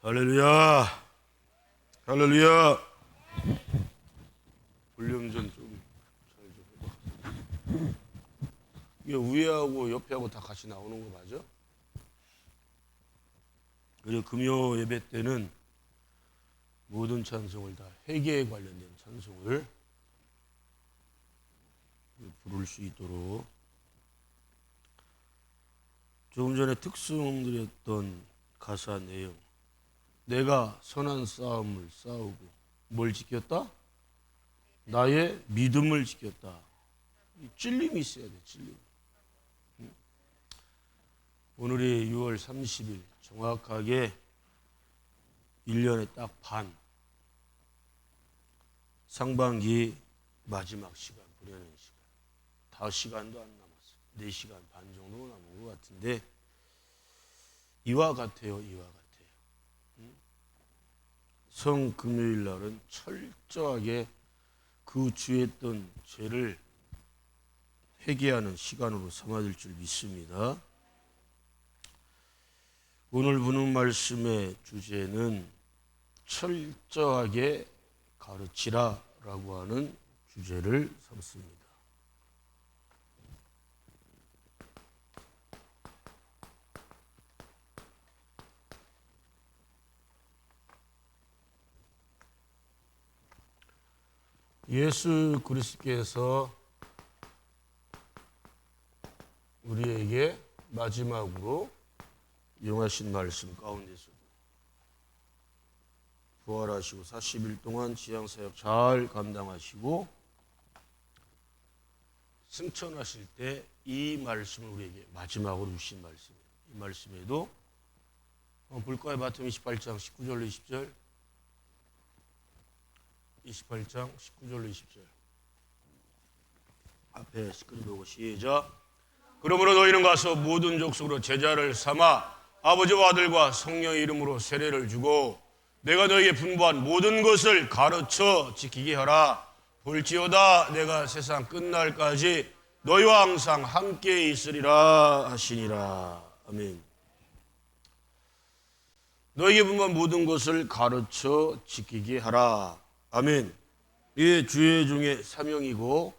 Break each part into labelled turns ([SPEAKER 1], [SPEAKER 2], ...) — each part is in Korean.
[SPEAKER 1] 할렐루야, 할렐루야. 볼륨 좀 잘 좀 해봐. 이게 위하고 옆에하고 다 같이 나오는 거 맞아? 그리고 금요 예배 때는 모든 찬송을 다 회개에 관련된 찬송을 부를 수 있도록 조금 전에 특송드렸던 가사 내용, 내가 선한 싸움을 싸우고 뭘 지켰다? 나의 믿음을 지켰다. 찔림이 있어야 돼, 찔림. 오늘이 6월 30일, 정확하게 1년에 딱 반, 상반기 마지막 시간, 보내는 시간. 5시간도 안 남았어요. 4시간 반 정도 남은 것 같은데 이와 같아요, 이와 같아요. 성금요일 날은 철저하게 그 주에 했던 죄를 회개하는 시간으로 삼아질 줄 믿습니다. 오늘 보는 말씀의 주제는 철저하게 가르치라 라고 하는 주제를 삼습니다. 예수 그리스도께서 우리에게 마지막으로 용하신 말씀 가운데서도 부활하시고 40일 동안 지향사역 잘 감당하시고 승천하실 때 이 말씀을 우리에게 마지막으로 주신 말씀이에요. 이 말씀에도 볼까요? 마태복음 28장 19절로 20절 28장 19절로 20절 앞에 스크린 보고 시작. 그러므로 너희는 가서 모든 족속으로 제자를 삼아 아버지와 아들과 성령의 이름으로 세례를 주고 내가 너희에게 분부한 모든 것을 가르쳐 지키게 하라. 볼지어다 내가 세상 끝날까지 너희와 항상 함께 있으리라 하시니라. 아멘. 너희에게 분부한 모든 것을 가르쳐 지키게 하라. 아멘. 이게 주의 중에 사명이고,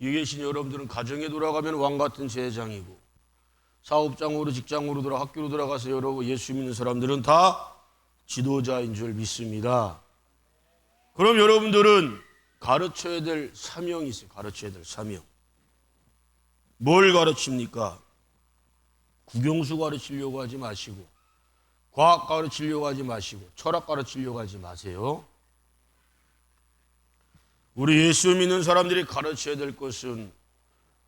[SPEAKER 1] 여기 계신 여러분들은 가정에 돌아가면 왕같은 제장이고, 사업장으로 직장으로 돌아 학교로 돌아가서 여러분 예수 믿는 사람들은 다 지도자인 줄 믿습니다. 그럼 여러분들은 가르쳐야 될 사명이 있어요. 가르쳐야 될 사명. 뭘 가르칩니까? 국영수 가르치려고 하지 마시고, 과학 가르치려고 하지 마시고, 철학 가르치려고 하지 마세요. 우리 예수 믿는 사람들이 가르쳐야 될 것은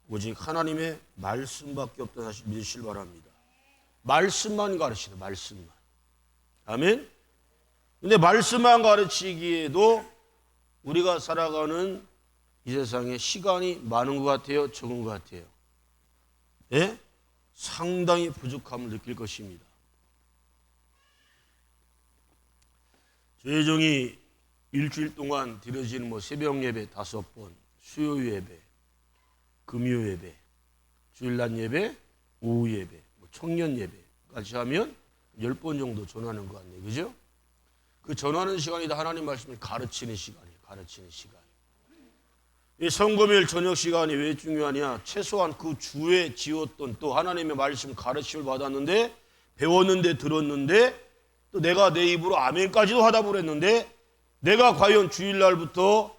[SPEAKER 1] 오직 하나님의 말씀밖에 없다는 사실 믿으시길 바랍니다. 말씀만 가르치다, 말씀만. 아멘? 근데 말씀만 가르치기에도 우리가 살아가는 이 세상에 시간이 많은 것 같아요? 적은 것 같아요? 예? 상당히 부족함을 느낄 것입니다. 저희 종이 일주일 동안 드려지는 새벽 예배 5번, 수요 예배, 금요 예배, 주일날 예배, 오후 예배, 청년 예배까지 하면 10번 정도 전하는 것 같네요. 그죠? 그 전하는 시간이 다 하나님 말씀을 가르치는 시간이에요. 가르치는 시간. 이 성금요일 저녁 시간이 왜 중요하냐? 최소한 그 주에 지었던 또 하나님의 말씀 가르침을 받았는데, 배웠는데, 들었는데, 또 내가 내 입으로 아멘까지도 하다 보랬는데, 내가 과연 주일날부터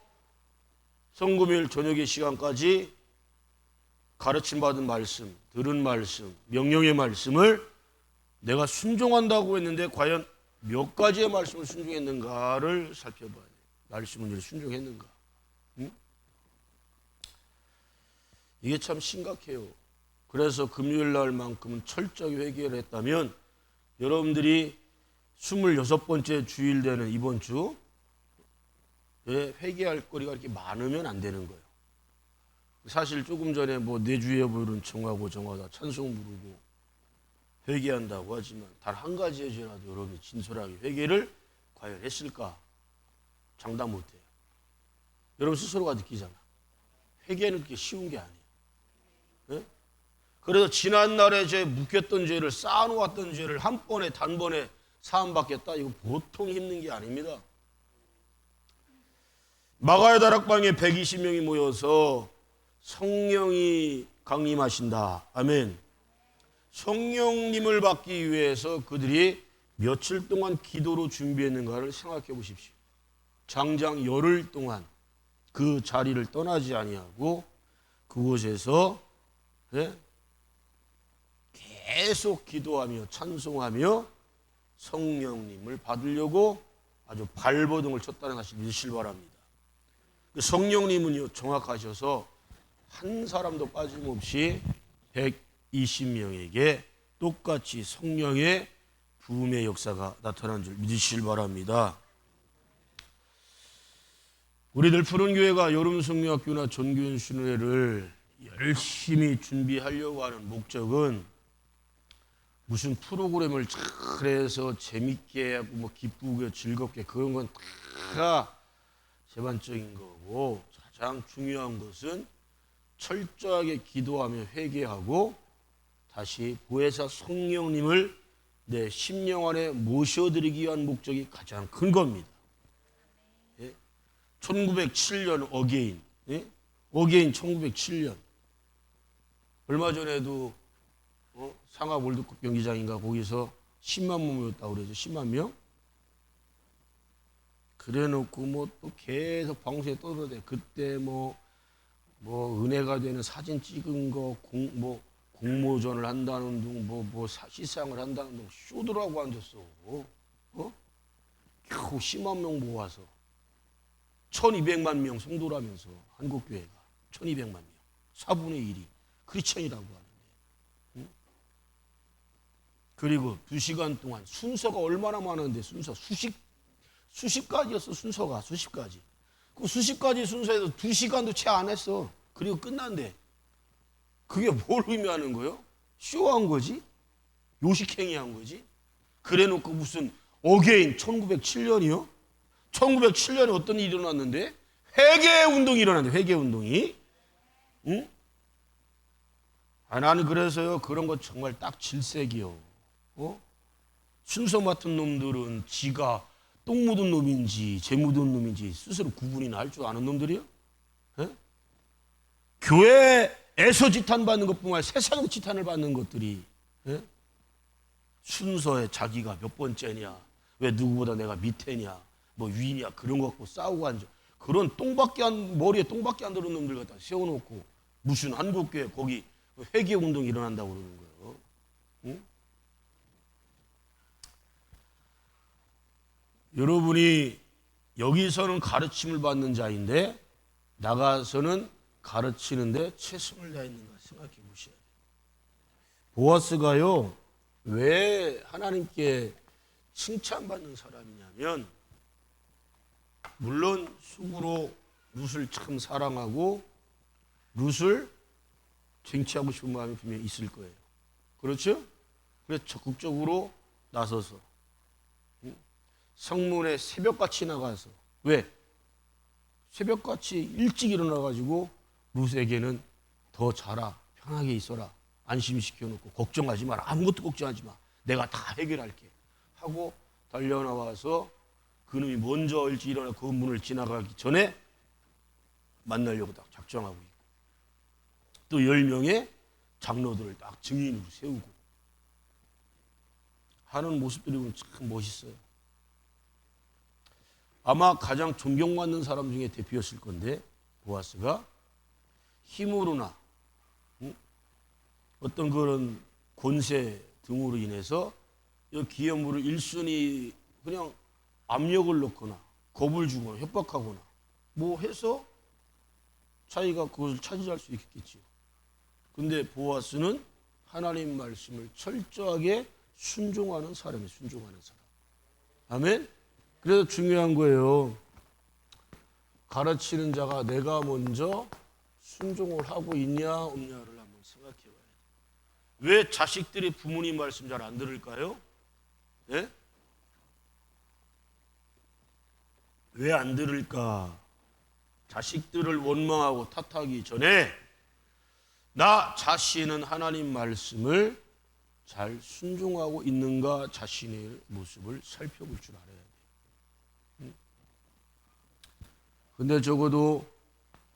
[SPEAKER 1] 성금요일 저녁의 시간까지 가르침받은 말씀, 들은 말씀, 명령의 말씀을 내가 순종한다고 했는데 과연 몇 가지의 말씀을 순종했는가를 살펴봐야 돼요. 말씀을 순종했는가. 응? 이게 참 심각해요. 그래서 금요일날만큼은 철저히 회개를 했다면 여러분들이 26번째 주일 되는 이번 주 회개할 거리가 이렇게 많으면 안 되는 거예요. 사실 조금 전에 내주 여부는 정하고 정하다 찬송 부르고 회개한다고 하지만 단 한 가지의 죄라도 여러분이 진솔하게 회개를 과연 했을까? 장담 못해요. 여러분 스스로가 느끼잖아. 회개는 그렇게 쉬운 게 아니에요. 네? 그래서 지난날에 제 묵혔던 죄를 쌓아놓았던 죄를 한 번에 단번에 사함 받겠다. 이거 보통 힘든 게 아닙니다. 마가의 다락방에 120명이 모여서 성령이 강림하신다. 아멘. 성령님을 받기 위해서 그들이 며칠 동안 기도로 준비했는가를 생각해 보십시오. 장장 열흘 동안 그 자리를 떠나지 아니하고 그곳에서 계속 기도하며 찬송하며 성령님을 받으려고 아주 발버둥을 쳤다는 사실 믿으시길 바랍니다. 성령님은요 정확하셔서 한 사람도 빠짐없이 120명에게 똑같이 성령의 부음의 역사가 나타난 줄 믿으시길 바랍니다. 우리들 푸른교회가 여름성령학교나 전교연수회를 열심히 준비하려고 하는 목적은 무슨 프로그램을 잘해서 재밌게 하고 뭐 기쁘게 즐겁게 그런 건 다 제반적인 거고, 가장 중요한 것은 철저하게 기도하며 회개하고 다시 보혜사 성령님을 내 심령 안에 모셔드리기 위한 목적이 가장 큰 겁니다. 1907년 어게인, 어게인 1907년. 얼마 전에도 상하 월드컵 경기장인가 거기서 10만 명 모였다고 그러죠. 10만 명. 그래 놓고 뭐 또 계속 방송에 떠들어대. 그때 뭐 은혜가 되는 사진 찍은 거, 공모전을 한다는 둥, 시상을 한다는 둥, 쇼들하고 앉았어. 겨우 10만 명 모아서 1200만 명 성도라면서 한국교회가 1200만 명, 4분의 1이 크리스천이라고 하는데, 그리고 2시간 동안 순서가 얼마나 많은데 순서 수십 가지였어. 순서가 수십 가지. 그 수십 가지 순서에서 2시간도 채 안 했어. 그리고 끝난대. 그게 뭘 의미하는 거예요? 쇼한 거지? 요식행위 한 거지? 그래 놓고 무슨 어게인 1907년이요? 1907년에 어떤 일이 일어났는데? 회개운동이 일어났는데, 회개운동이. 응? 나는 그래서요, 그런 거 정말 딱 질색이요. 순서 맡은 놈들은 지가 똥 묻은 놈인지 재 묻은 놈인지 스스로 구분이나 할 줄 아는 놈들이요? 교회에서 지탄받는 것뿐만 아니라 세상에서 지탄을 받는 것들이, 순서에 자기가 몇 번째냐, 왜 누구보다 내가 밑에냐, 뭐 위냐, 그런 거 갖고 싸우고 앉아. 그런 머리에 똥밖에 안 들은 놈들 갖다 세워놓고 무슨 한국교회 거기 회개운동이 일어난다고 그러는 거예요. 응? 여러분이 여기서는 가르침을 받는 자인데 나가서는 가르치는데 최선을 다했는가 생각해 보셔야 돼요. 보아스가요, 왜 하나님께 칭찬받는 사람이냐면, 물론 속으로 룻을 참 사랑하고 룻을 쟁취하고 싶은 마음이 분명히 있을 거예요. 그렇죠? 그래서 적극적으로 나서서 성문에 새벽같이 나가서, 왜? 새벽같이 일찍 일어나가지고 룻에게는 더 자라, 편하게 있어라, 안심시켜놓고 걱정하지 마라, 아무것도 걱정하지 마, 내가 다 해결할게 하고 달려나와서 그놈이 먼저 일찍 일어나 그 문을 지나가기 전에 만나려고 딱 작정하고 있고, 또 10명의 장로들을 딱 증인으로 세우고 하는 모습들이 보면 참 멋있어요. 아마 가장 존경받는 사람 중에 대표였을 건데, 보아스가 힘으로나 어떤 그런 권세 등으로 인해서 이 기업물을 일순위 그냥 압력을 넣거나 겁을 주거나 협박하거나 뭐 해서 자기가 그것을 차지할 수 있겠지요. 근데 보아스는 하나님 말씀을 철저하게 순종하는 사람이에요. 순종하는 사람. 아멘? 그래서 중요한 거예요. 가르치는 자가 내가 먼저 순종을 하고 있냐 없냐를 한번 생각해 봐야 돼요. 왜 자식들이 부모님 말씀 잘 안 들을까요? 네? 왜 안 들을까? 자식들을 원망하고 탓하기 전에 나 자신은 하나님 말씀을 잘 순종하고 있는가 자신의 모습을 살펴볼 줄 알아야 돼요. 근데 적어도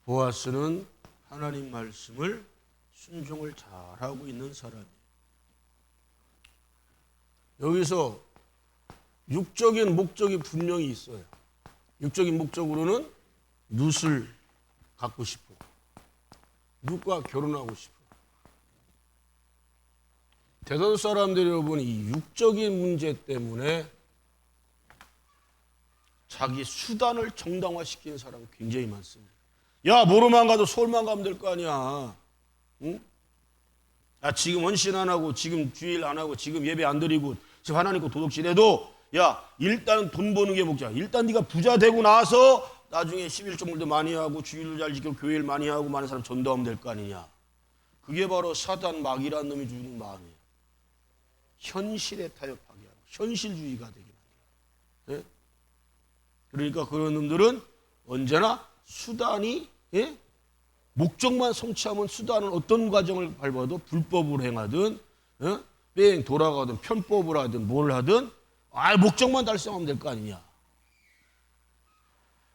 [SPEAKER 1] 보아스는 하나님 말씀을 순종을 잘하고 있는 사람이에요. 여기서 육적인 목적이 분명히 있어요. 육적인 목적으로는 룻을 갖고 싶어. 룻과 결혼하고 싶어. 대다수 사람들이 여러분 이 육적인 문제 때문에 자기 수단을 정당화시키는 사람이 굉장히 많습니다. 야, 뭐로만 가도 서울만 가면 될 거 아니야. 응? 야, 지금 헌신 안 하고, 지금 주일 안 하고, 지금 예배 안 드리고, 지금 하나님 거 도둑질해도, 야, 일단 돈 버는 게 목적. 일단 네가 부자 되고 나서 나중에 11조물도 많이 하고, 주일도 잘 지키고, 교회를 많이 하고, 많은 사람 전도하면 될 거 아니냐. 그게 바로 사단 마귀라는 놈이 주는 마음이에요. 현실에 타협하게 하고, 현실주의가 되게 만들어요. 예? 그러니까 그런 놈들은 언제나 수단이, 예? 목적만 성취하면 수단은 어떤 과정을 밟아도 불법으로 행하든, 뺑 돌아가든 편법을 하든 뭘 하든 목적만 달성하면 될 거 아니냐.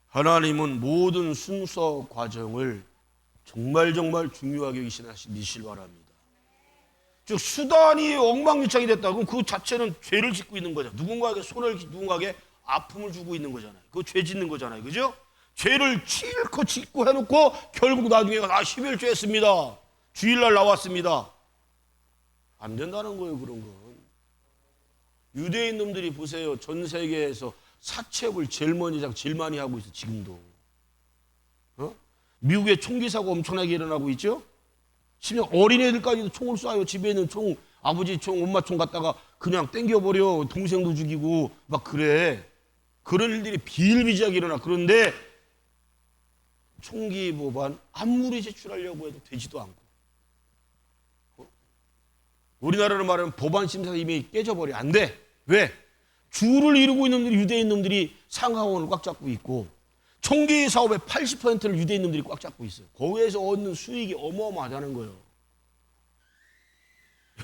[SPEAKER 1] 하나님은 모든 순서 과정을 정말 중요하게 여기시길 바랍니다. 즉 수단이 엉망진창이 됐다. 그럼 그 자체는 죄를 짓고 있는 거죠. 누군가에게 아픔을 주고 있는 거잖아요. 그거 죄 짓는 거잖아요. 그죠? 죄를 실컷 짓고 해놓고 결국 나중에 11조 했습니다. 주일날 나왔습니다. 안 된다는 거예요. 그런 건. 유대인 놈들이 보세요. 전 세계에서 사채업을 제일 많이 하고 있어. 지금도. 미국에 총기 사고 엄청나게 일어나고 있죠. 심지어 어린애들까지도 총을 쏴요. 집에 있는 총, 아버지 총, 엄마 총 갖다가 그냥 땡겨버려. 동생도 죽이고 막 그래. 그런 일들이 비일비재하게 일어나. 그런데 총기 법안 아무리 제출하려고 해도 되지도 않고. 우리나라로 말하면 법안 심사가 이미 깨져버려. 안 돼. 왜? 주를 이루고 있는 유대인 놈들이 상하원을 꽉 잡고 있고 총기 사업의 80%를 유대인 놈들이 꽉 잡고 있어요. 거기에서 얻는 수익이 어마어마하다는 거예요.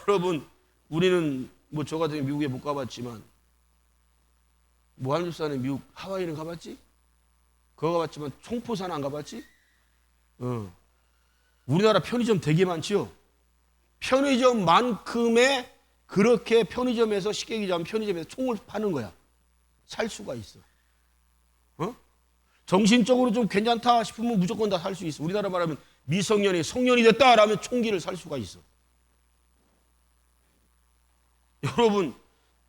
[SPEAKER 1] 여러분, 우리는 뭐 저 같은 경우 미국에 못 가봤지만 한집사는 미국 하와이는 가봤지? 그거 가봤지만 총포산 안 가봤지? 우리나라 편의점 되게 많죠? 편의점만큼의 그렇게 편의점에서 쉽게 얘기하면 편의점에서 총을 파는 거야. 살 수가 있어. 정신적으로 좀 괜찮다 싶으면 무조건 다 살 수 있어. 우리나라 말하면 미성년이 성년이 됐다라면 총기를 살 수가 있어. 여러분,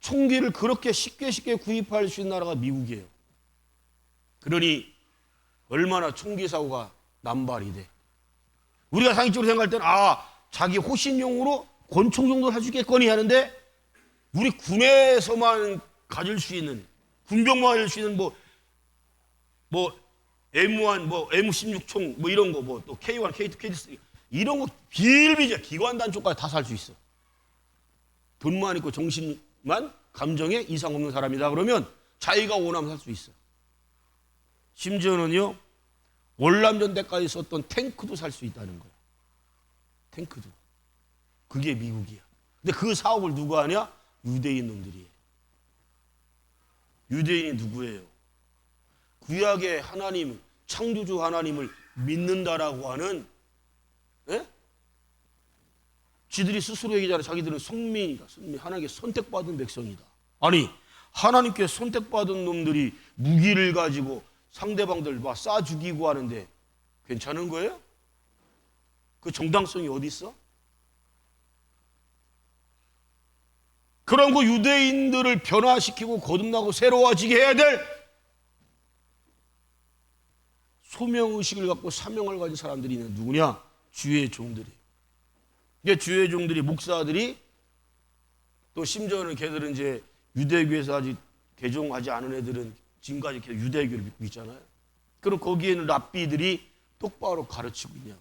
[SPEAKER 1] 총기를 그렇게 쉽게 구입할 수 있는 나라가 미국이에요. 그러니 얼마나 총기 사고가 남발이 돼. 우리가 상식적으로 생각할 때는 자기 호신용으로 권총 정도 할 수 있겠거니 하는데 우리 군에서만 가질 수 있는 군병만 가질 수 있는 뭐 M1, M16 총 이런 거 또 K1, K2, K3 이런 거 비일비재 기관 단총까지 다 살 수 있어. 돈만 있고 정신만 감정에 이상 없는 사람이다 그러면 자기가 원하면 살 수 있어. 심지어는요 월남전 때까지 썼던 탱크도 살 수 있다는 거야. 탱크도. 그게 미국이야. 근데 그 사업을 누가 하냐? 유대인 놈들이. 유대인이 누구예요? 구약의 하나님, 창조주 하나님을 믿는다라고 하는, 지들이 스스로 얘기하잖아. 자기들은 성민이다. 하나님께 선택받은 백성이다. 아니, 하나님께 선택받은 놈들이 무기를 가지고 상대방들 막 쏴 죽이고 하는데 괜찮은 거예요? 그 정당성이 어디 있어? 그런 거 유대인들을 변화시키고 거듭나고 새로워지게 해야 될 소명의식을 갖고 사명을 가진 사람들이 있는 누구냐? 주의 종들이. 이게 주의 종들이, 목사들이 또 심지어는 걔들은 이제 유대교에서 아직 개종하지 않은 애들은 지금까지 유대교를 믿고 있잖아요. 그럼 거기에는 랍비들이 똑바로 가르치고 있냐고.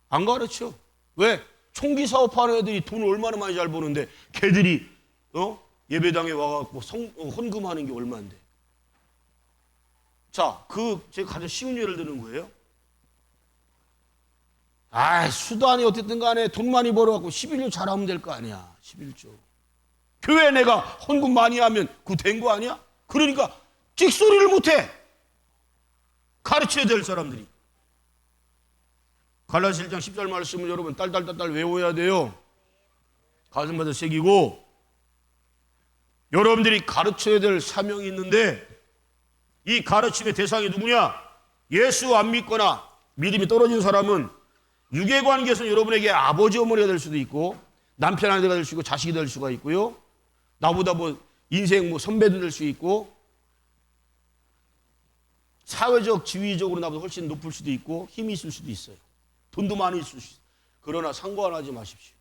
[SPEAKER 1] 안 가르쳐. 왜? 총기 사업하는 애들이 돈을 얼마나 많이 잘 버는데 걔들이 예배당에 와갖고 헌금하는 게 얼마인데. 자, 제가 가장 쉬운 예를 드는 거예요. 수단이 어쨌든 간에 돈 많이 벌어갖고 11조 잘하면 될 거 아니야. 11조. 교회 내가 헌금 많이 하면 그거 된 거 아니야? 그러니까 찍소리를 못해. 가르쳐야 될 사람들이. 갈라디아 1장 10절 말씀을 여러분 딸딸딸딸 외워야 돼요. 가슴마다 새기고. 여러분들이 가르쳐야 될 사명이 있는데 이 가르침의 대상이 누구냐? 예수 안 믿거나 믿음이 떨어진 사람은 유괴관계에서 여러분에게 아버지 어머니가 될 수도 있고 남편 아내가 될 수 있고 자식이 될 수가 있고요. 나보다 인생 선배도 될 수 있고 사회적 지위적으로 나보다 훨씬 높을 수도 있고 힘이 있을 수도 있어요. 돈도 많이 있을 수 있어요. 그러나 상관하지 마십시오.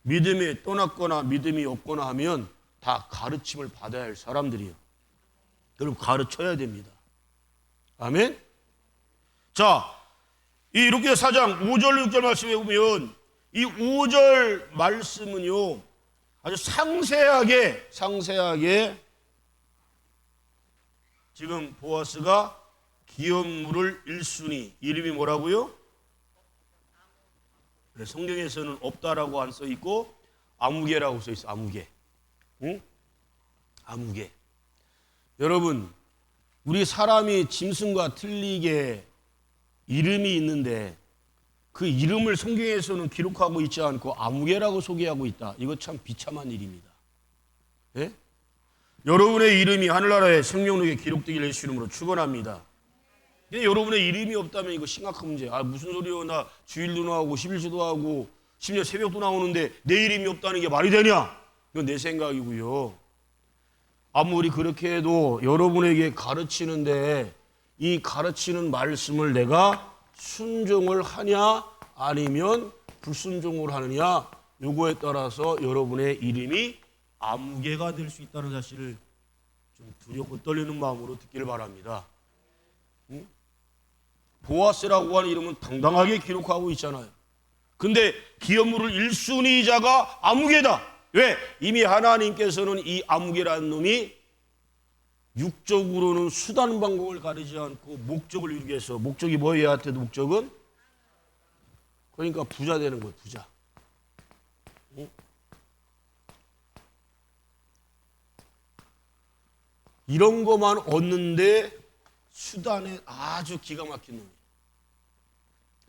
[SPEAKER 1] 믿음이 떠났거나 믿음이 없거나 하면 다 가르침을 받아야 할 사람들이에요. 여러분 가르쳐야 됩니다. 아멘. 자, 이 루카 4장 5절 6절 말씀에 보면 이 5절 말씀은요 아주 상세하게 지금 보아스가 기업물을 1순위 이름이 뭐라고요? 성경에서는 없다라고 안 써 있고 아무개라고 써 있어. 아무개. 응? 아무개. 여러분 우리 사람이 짐승과 틀리게 이름이 있는데 그 이름을 성경에서는 기록하고 있지 않고 아무개라고 소개하고 있다. 이거 참 비참한 일입니다. 예? 여러분의 이름이 하늘나라의 생명록에 기록되기를 예수 이름으로 축원합니다. 근데 여러분의 이름이 없다면 이거 심각한 문제야. 무슨 소리요? 나 주일도 나오고 11주도 하고 심지어 새벽도 나오는데 내 이름이 없다는 게 말이 되냐? 이건 내 생각이고요. 아무리 그렇게 해도 여러분에게 가르치는데 이 가르치는 말씀을 내가 순종을 하냐 아니면 불순종을 하느냐 요거에 따라서 여러분의 이름이 아무개가 될 수 있다는 사실을 좀 두렵고 떨리는 마음으로 듣기를 바랍니다. 응? 보아스라고 하는 이름은 당당하게 기록하고 있잖아요. 근데 기업물을 1순위자가 아무개다. 왜? 이미 하나님께서는 이 아무개라는 놈이 육적으로는 수단 방법을 가리지 않고 목적을 이루기 위해서 목적이 뭐예요? 하여튼 목적은 그러니까 부자 되는 거예요. 부자. 응? 이런 것만 얻는데 수단에 아주 기가 막힌 놈이에요.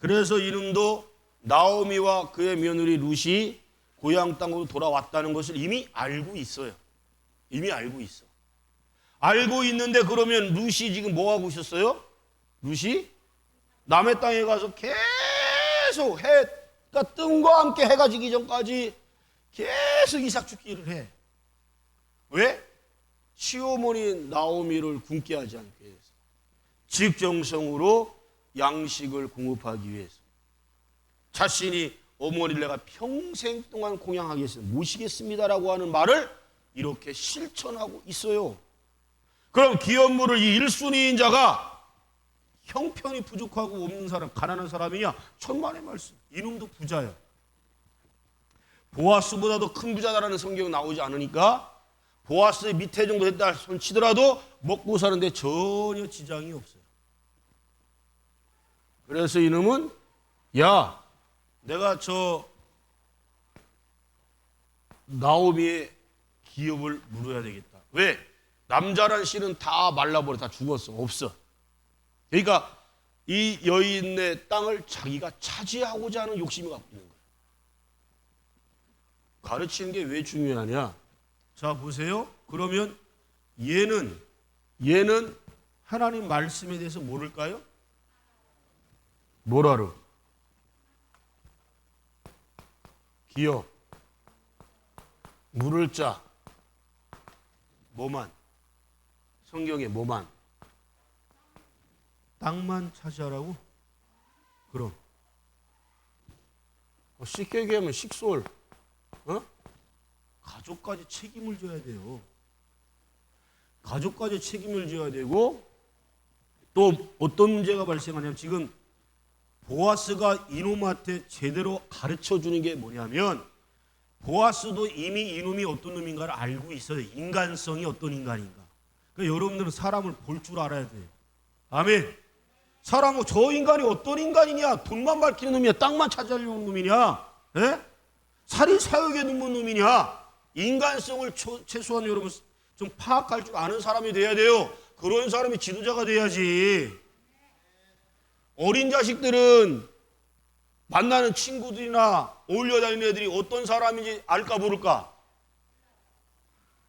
[SPEAKER 1] 그래서 이놈도 나오미와 그의 며느리 룻이 고향 땅으로 돌아왔다는 것을 이미 알고 있어요. 이미 알고 있어. 알고 있는데 그러면 룻이 지금 뭐 하고 있었어요? 룻이 남의 땅에 가서 계속 해가 뜸과 함께 해가 지기 전까지 계속 이삭 죽기를 해. 왜? 시어머니 나오미를 굶게 하지 않기 위해서. 직정성으로 양식을 공급하기 위해서. 자신이 어머니를 내가 평생 동안 공양하겠습니다. 모시겠습니다라고 하는 말을 이렇게 실천하고 있어요. 그럼 기업물을 이 1순위인 자가 형편이 부족하고 없는 사람, 가난한 사람이냐? 천만의 말씀. 이놈도 부자예요. 보아스보다도 큰 부자다라는 성경은 나오지 않으니까 보아스의 밑에 정도 됐다 손치더라도 먹고 사는데 전혀 지장이 없어요. 그래서 이놈은 야, 내가 저 나오미의 기업을 물어야 되겠다. 왜? 남자란 씨는 다 말라버려. 다 죽었어. 없어. 그러니까 이 여인의 땅을 자기가 차지하고자 하는 욕심이 갖고 있는 거예요. 가르치는 게 왜 중요하냐? 자, 보세요. 그러면 얘는 하나님 말씀에 대해서 모를까요? 뭘 알아? 기업, 물을 자, 뭐만? 성경에 뭐만? 땅만 차지하라고? 그럼 쉽게 얘기하면 식솔, 가족까지 책임을 져야 돼요. 가족까지 책임을 져야 되고 또 어떤 문제가 발생하냐면 지금 보아스가 이놈한테 제대로 가르쳐주는 게 뭐냐면 보아스도 이미 이놈이 어떤 놈인가를 알고 있어요. 인간성이 어떤 인간인가. 그러니까 여러분들은 사람을 볼 줄 알아야 돼요. 아멘. 사람은 저 인간이 어떤 인간이냐? 돈만 밝히는 놈이냐? 땅만 차지하려는 놈이냐? 예? 살인 사욕에 눈먼 놈이냐? 인간성을 최소한 여러분 좀 파악할 줄 아는 사람이 돼야 돼요. 그런 사람이 지도자가 돼야지. 어린 자식들은 만나는 친구들이나 어울려 다니는 애들이 어떤 사람인지 알까 모를까?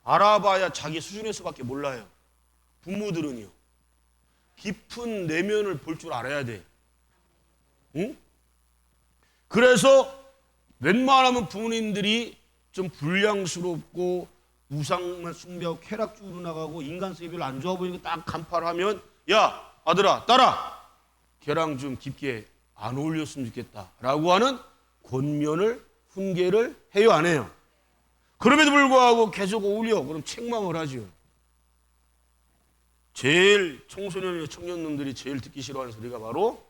[SPEAKER 1] 알아봐야 자기 수준에서밖에 몰라요. 부모들은요. 깊은 내면을 볼 줄 알아야 돼. 응? 그래서 웬만하면 부모님들이 좀 불량스럽고 우상만 숭배하고 쾌락주의로 나가고 인간성이 별로 안 좋아 보이니까 딱 간파를 하면 야 아들아 딸아 걔랑 좀 깊게 안 어울렸으면 좋겠다 라고 하는 권면을 훈계를 해요 안 해요? 그럼에도 불구하고 계속 어울려 그럼 책망을 하죠. 제일 청소년이나 청년놈들이 제일 듣기 싫어하는 소리가 바로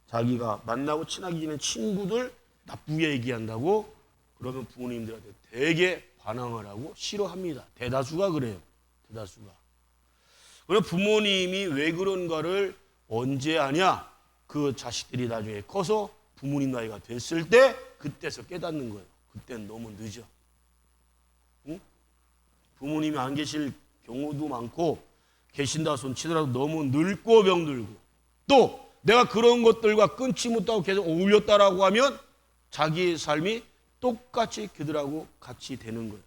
[SPEAKER 1] 자기가 만나고 친하게 지낸 친구들 나쁘게 얘기한다고 그러면 부모님들한테 되게 반항을 하고 싫어합니다. 대다수가 그래요. 대다수가. 그럼 부모님이 왜 그런가를 언제 아냐? 그 자식들이 나중에 커서 부모님 나이가 됐을 때 그때서 깨닫는 거예요. 그때는 너무 늦어. 응? 부모님이 안 계실 경우도 많고 계신다 손치더라도 너무 늙고 병들고 또 내가 그런 것들과 끊지 못하고 계속 어울렸다라고 하면 자기의 삶이 똑같이 그들하고 같이 되는 거예요.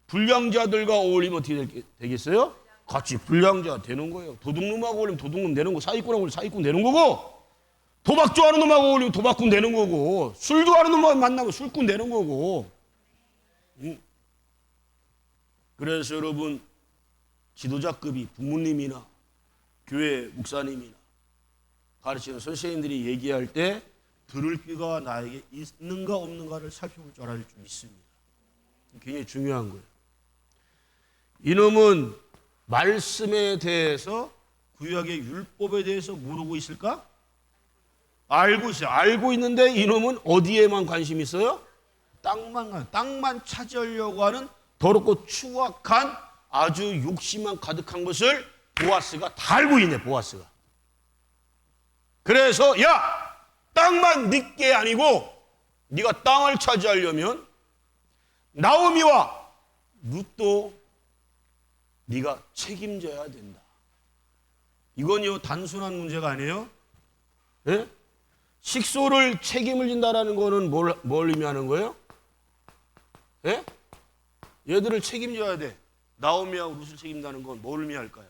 [SPEAKER 1] 불량자들과 어울리면 어떻게 되겠어요? 같이 불량자 되는 거예요. 도둑놈하고 어울리면 도둑놈 되는 거고 사기꾼하고 어울리면 사기꾼 되는 거고 도박 좋아하는 놈하고 어울리면 도박꾼 되는 거고 술 좋아하는 놈하고 만나면 술꾼 되는 거고. 그래서 여러분 지도자급이 부모님이나 교회 목사님이나 가르치는 선생님들이 얘기할 때 들을 귀가 나에게 있는가 없는가를 살펴볼 줄 알아야 줄 믿습니다. 굉장히 중요한 거예요. 이놈은 말씀에 대해서 구약의 율법에 대해서 모르고 있을까? 알고 있어요. 알고 있는데 이놈은 어디에만 관심이 있어요? 땅만 차지하려고 하는 더럽고 추악한 아주 욕심만 가득한 것을 보아스가 다 알고 있네. 보아스가. 그래서 야! 땅만 네 게 아니고 네가 땅을 차지하려면 나오미와 룻도 네가 책임져야 된다. 이건요 단순한 문제가 아니에요. 예? 식소를 책임을 진다라는 거는 뭘 의미하는 거예요? 예? 얘들을 책임져야 돼. 나오미하고 룻을 책임다는 건 뭘 의미할까요?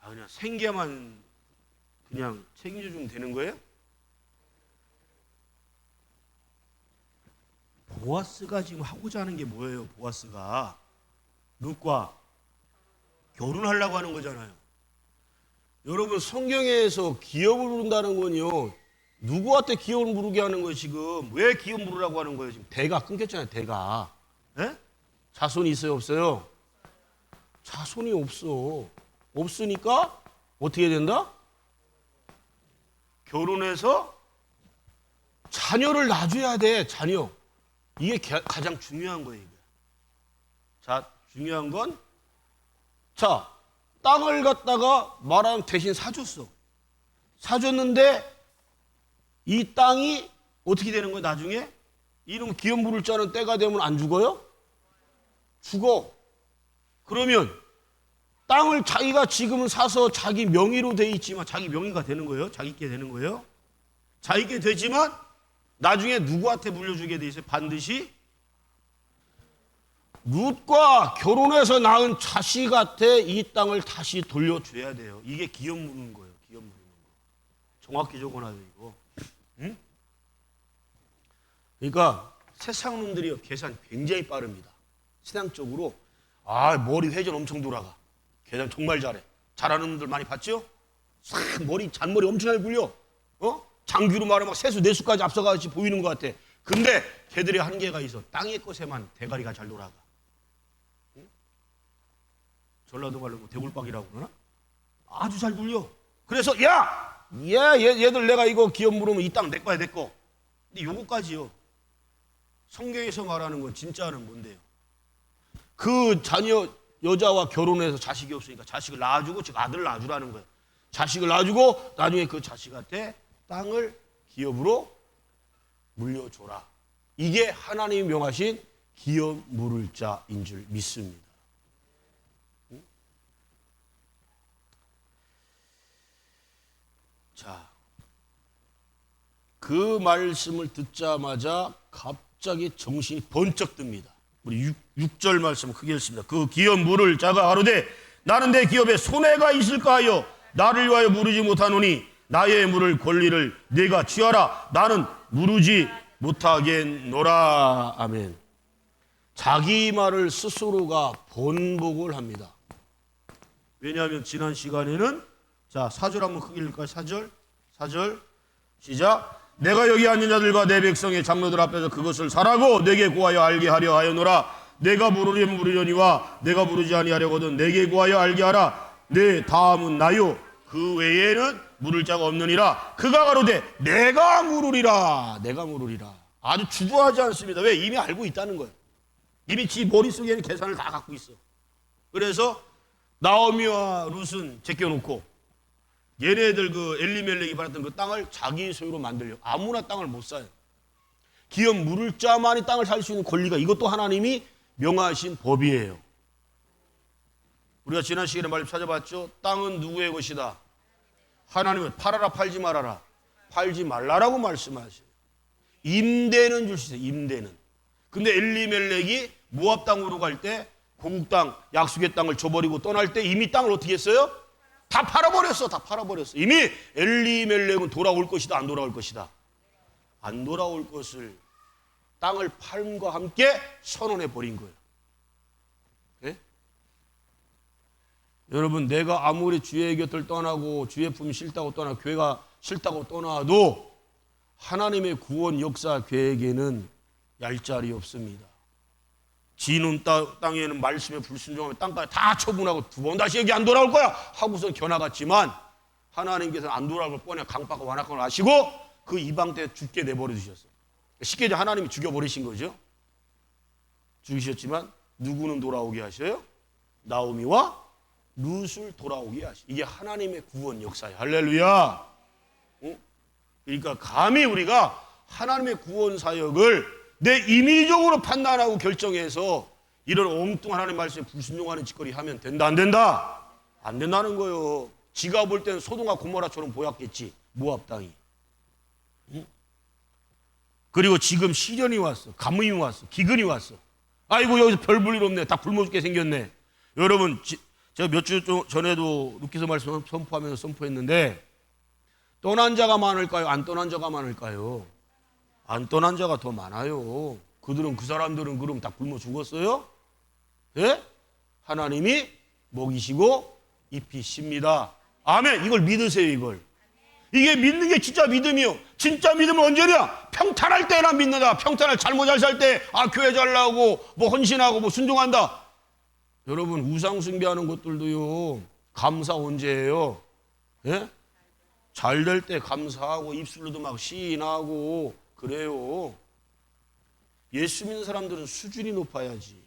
[SPEAKER 1] 그냥 생계만 그냥 책임져 주면 되는 거예요? 보아스가 지금 하고자 하는 게 뭐예요? 보아스가 룻과 결혼하려고 하는 거잖아요. 여러분 성경에서 기업을 부른다는 건요 누구한테 기업을 부르게 하는 거예요? 지금 왜 기업 부르라고 하는 거예요? 지금 대가 끊겼잖아요. 대가. 예? 자손이 있어요? 없어요? 자손이 없어. 없으니까 어떻게 된다? 결혼해서 자녀를 낳아줘야 돼. 자녀. 이게 가장 중요한 거예요. 자, 중요한 건 자, 땅을 갖다가 말하면 대신 사줬어. 사줬는데 이 땅이 어떻게 되는 거예요? 나중에 이놈 기업 물을 자는 때가 되면 안 죽어요? 죽어. 그러면 땅을 자기가 지금은 사서 자기 명의로 돼 있지만 자기 명의가 되는 거예요? 자기께 되는 거예요? 자기께 되지만 나중에 누구한테 물려주게 돼 있어요? 반드시 룻과 결혼해서 낳은 자식한테 이 땅을 다시 돌려줘야 돼요. 이게 기업 물는 거예요. 기업 물는 거. 정확히 적어놔요 이거. 응? 그러니까 세상 놈들이요 계산 굉장히 빠릅니다. 신앙적으로 머리 회전 엄청 돌아가. 계산 정말 잘해. 잘하는 놈들 많이 봤죠? 싹 잔머리 엄청 잘 굴려. 장규로 말하면 막 세수 네수까지 앞서가듯이 보이는 것 같아. 근데 걔들이 한계가 있어. 땅의 것에만 대가리가 잘 돌아가. 응? 전라도 말로 대굴박이라고 그러나? 아주 잘 굴려. 그래서 얘들 내가 이거 기업 물으면 이 땅 내 거야 내 거. 근데 요거까지요. 성경에서 말하는 건 진짜는 뭔데요? 그 자녀 여자와 결혼해서 자식이 없으니까 자식을 낳아주고 즉 아들을 낳아주라는 거예요. 자식을 놔주고 나중에 그 자식한테 땅을 기업으로 물려줘라. 이게 하나님이 명하신 기업 물을 자인 줄 믿습니다. 자, 그 말씀을 듣자마자 갑자기 정신이 번쩍 듭니다. 우리 6절 말씀 크게 읽습니다. 그 기업 물을 자가 가로되 나는 내 기업에 손해가 있을까 하여 나를 위하여 물으지 못하노니 나의 물을 권리를 네가 취하라. 나는 물으지 못하겠노라. 아멘. 자기 말을 스스로가 번복을 합니다. 왜냐하면 지난 시간에는 자 4절 한번 크게 읽을까요? 4절 시작. 내가 여기 앉은 자들과 내 백성의 장로들 앞에서 그것을 사라고 내게 구하여 알게 하려 하였노라. 내가 물으려면 물으려니와 내가 물으지 아니하려거든 내게 구하여 알게 하라. 내 다음은 나요. 그 외에는 물을 자가 없느니라. 그가 가로되 내가 물으리라. 내가 물으리라. 아주 주저하지 않습니다. 왜? 이미 알고 있다는 거예요. 이미 지 머릿속에는 계산을 다 갖고 있어. 그래서 나오미와 룻은 제껴놓고 얘네들 그 엘리멜렉이 받았던 그 땅을 자기 소유로 만들려고. 아무나 땅을 못 사요. 기업 물을 자만이 땅을 살 수 있는 권리가, 이것도 하나님이 명하신 법이에요. 우리가 지난 시간에 말씀 찾아봤죠. 땅은 누구의 것이다? 하나님은 팔아라 팔지 말아라. 팔지 말라라고 말씀하셔요. 임대는 줄 수 있어요. 임대는. 근데 엘리멜렉이 모압 땅으로 갈 때 고국 땅, 약속의 땅을 줘버리고 떠날 때 이미 땅을 어떻게 했어요? 다 팔아버렸어. 다 팔아버렸어. 이미 엘리멜렉은 돌아올 것이다. 안 돌아올 것이다. 안 돌아올 것을 땅을 팔음과 함께 선언해 버린 거예요. 네? 여러분, 내가 아무리 주의 곁을 떠나고 주의 품이 싫다고 떠나 교회가 싫다고 떠나도 하나님의 구원 역사 계획에는 얄짤이 없습니다. 지는 땅에는 말씀에 불순종하면 땅까지 다 처분하고 두 번 다시 여기 안 돌아올 거야 하고서 겨나갔지만 하나님께서는 안 돌아올 걸 뻔히 강박과 완악함을 아시고 그 이방 때 죽게 내버려 두셨어요. 쉽게 얘기하면 하나님이 죽여버리신 거죠. 죽이셨지만 누구는 돌아오게 하셔요? 나오미와 룻을 돌아오게 하셔요. 이게 하나님의 구원 역사예요. 할렐루야. 그러니까 감히 우리가 하나님의 구원 사역을 내 임의적으로 판단하고 결정해서 이런 엉뚱한 하나님 말씀에 불순종하는 짓거리 하면 된다 안 된다? 안 된다는 거예요. 지가 볼 때는 소돔과 고모라처럼 보였겠지. 모압 땅이. 그리고 지금 시련이 왔어. 가뭄이 왔어. 기근이 왔어. 아이고 여기서 별 볼 일 없네. 다 굶어 죽게 생겼네. 여러분 제가 몇 주 전에도 루키서 말씀 선포하면서 선포했는데 떠난 자가 많을까요? 안 떠난 자가 많을까요? 안 떠난 자가 더 많아요. 그 사람들은 그럼 다 굶어 죽었어요? 예? 하나님이 먹이시고 입히십니다. 아멘. 이걸 믿으세요, 이걸. 이게 믿는 게 진짜 믿음이요. 진짜 믿음은 언제냐? 평탄할 때나 믿는다. 평탄할 잘못 잘 살 때, 교회 잘 나오고, 헌신하고, 순종한다. 여러분, 우상 숭배하는 것들도요, 감사 언제예요? 예? 잘 될 때 감사하고, 입술로도 막 시인하고, 그래요. 예수 믿는 사람들은 수준이 높아야지.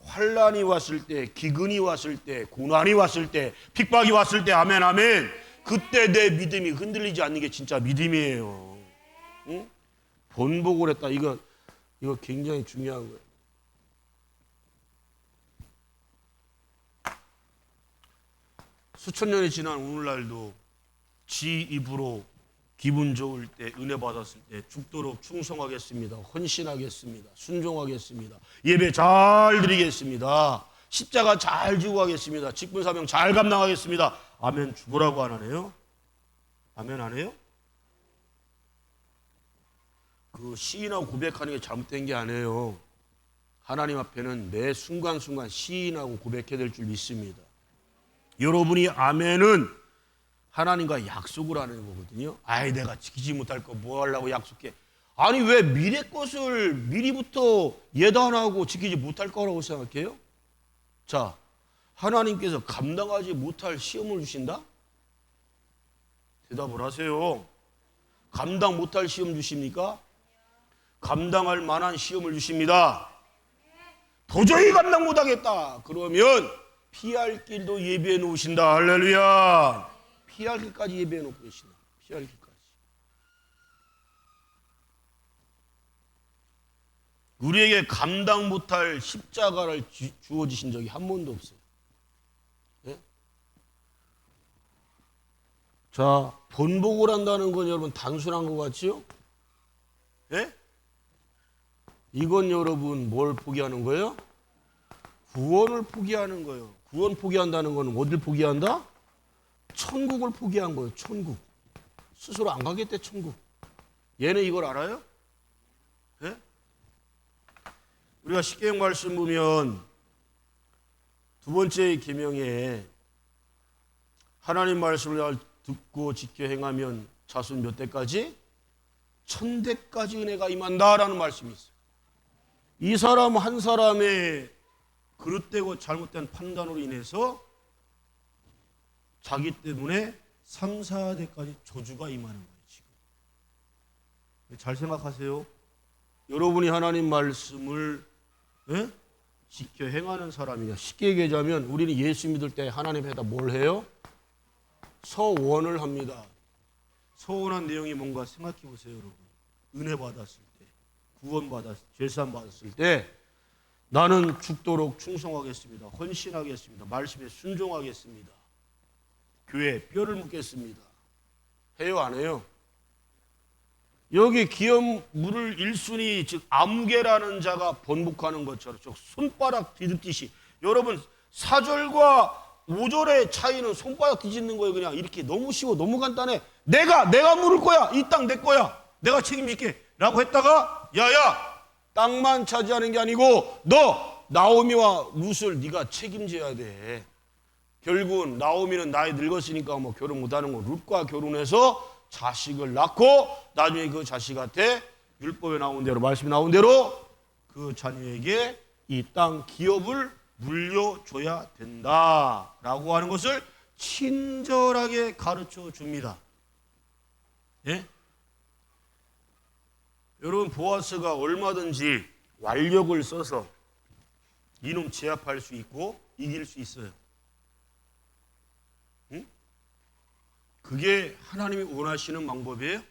[SPEAKER 1] 환난이 왔을 때, 기근이 왔을 때, 고난이 왔을 때, 핍박이 왔을 때, 아멘, 아멘. 그때 내 믿음이 흔들리지 않는 게 진짜 믿음이에요. 응? 번복을 했다. 이거 굉장히 중요한 거예요. 수천 년이 지난 오늘날도 지 입으로 기분 좋을 때, 은혜 받았을 때 죽도록 충성하겠습니다. 헌신하겠습니다. 순종하겠습니다. 예배 잘 드리겠습니다. 십자가 잘 지고 가겠습니다. 직분사명 잘 감당하겠습니다. 아멘. 죽으라고 안 하네요? 아멘 안 해요? 그 시인하고 고백하는 게 잘못된 게 아니에요. 하나님 앞에는 매 순간순간 시인하고 고백해야 될 줄 믿습니다. 여러분이 아멘은 하나님과 약속을 하는 거거든요. 아이 내가 지키지 못할 거 뭐 하려고 약속해. 아니 왜 미래 것을 미리부터 예단하고 지키지 못할 거라고 생각해요? 자, 하나님께서 감당하지 못할 시험을 주신다? 대답을 하세요. 감당 못할 시험 주십니까? 감당할 만한 시험을 주십니다. 도저히 감당 못하겠다. 그러면 피할 길도 예비해 놓으신다. 할렐루야. 피할 길까지 예비해 놓고 계신다. 피할 길까지. 우리에게 감당 못할 십자가를 주어지신 적이 한 번도 없어요. 예? 자, 번복을 한다는 건 여러분 단순한 것 같지요? 예? 이건 여러분 뭘 포기하는 거예요? 구원을 포기하는 거예요. 구원 포기한다는 건 어딜 포기한다? 천국을 포기한 거예요. 천국. 스스로 안 가겠대 천국. 얘는 이걸 알아요? 예? 우리가 십계명 말씀 보면 두 번째 계명에 하나님 말씀을 듣고 지켜 행하면 자손 몇 대까지? 1000대까지 은혜가 임한다라는 말씀이 있어요. 이 사람 한 사람의 그릇되고 잘못된 판단으로 인해서 자기 때문에 3, 4대까지 저주가 임하는 거예요. 지금 잘 생각하세요. 여러분이 하나님 말씀을 지켜 행하는 사람이냐. 쉽게 얘기하자면 우리는 예수 믿을 때 하나님에다 뭘 해요? 서원을 합니다. 서원한 내용이 뭔가 생각해 보세요, 여러분. 은혜 받았을 때, 구원 받았을 때, 죄사함 받았을 때 나는 죽도록 충성하겠습니다. 헌신하겠습니다. 말씀에 순종하겠습니다. 교회에 뼈를 묻겠습니다. 해요, 안 해요? 여기 기업 물을 1순위 즉 아무개라는 자가 번복하는 것처럼 손바닥 뒤집듯이 여러분 4절과 5절의 차이는 손바닥 뒤집는 거예요. 그냥 이렇게 너무 쉬워, 너무 간단해. 내가 물을 거야. 이 땅 내 거야. 내가 책임질게 라고 했다가 야야 땅만 차지하는 게 아니고 너 나오미와 룻을 네가 책임져야 돼. 결국은 나오미는 나이 늙었으니까 뭐 결혼 못하는 거 룻과 결혼해서 자식을 낳고 나중에 그 자식한테 율법에 나온 대로 말씀이 나온 대로 그 자녀에게 이 땅 기업을 물려줘야 된다라고 하는 것을 친절하게 가르쳐 줍니다. 예? 여러분 보아스가 얼마든지 완력을 써서 이놈 제압할 수 있고 이길 수 있어요. 응? 그게 하나님이 원하시는 방법이에요?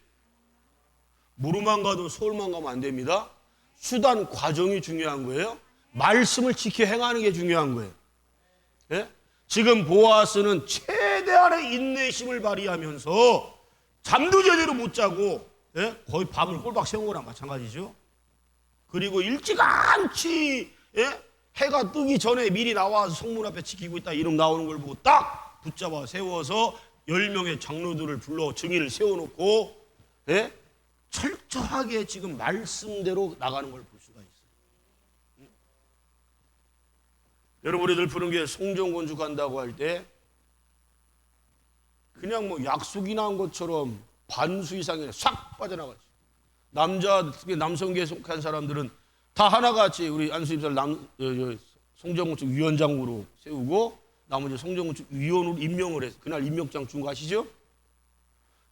[SPEAKER 1] 무릎만 가도 서울만 가면 안 됩니다. 수단 과정이 중요한 거예요. 말씀을 지켜 행하는 게 중요한 거예요. 예? 지금 보아스는 최대한의 인내심을 발휘하면서 잠도 제대로 못 자고 거의 밤을 꼴박 세운 거랑 마찬가지죠. 그리고 일찌감치 해가 뜨기 전에 미리 나와서 성문 앞에 지키고 있다 이름 나오는 걸 보고 딱 붙잡아 세워서 10명의 장로들을 불러 증인을 세워놓고 철저하게 지금 말씀대로 나가는 걸 볼 수가 있어요. 여러분 우리들 푸른교회 송정건축한다고 할 때 그냥 뭐 약속이나 한 것처럼 반수 이상이 싹 빠져나가지. 특히 남성계에 속한 사람들은 다 하나같이 우리 안수입사를 송정건축 위원장으로 세우고 나머지 송정건축 위원으로 임명을 해서 그날 임명장 준 거 아시죠?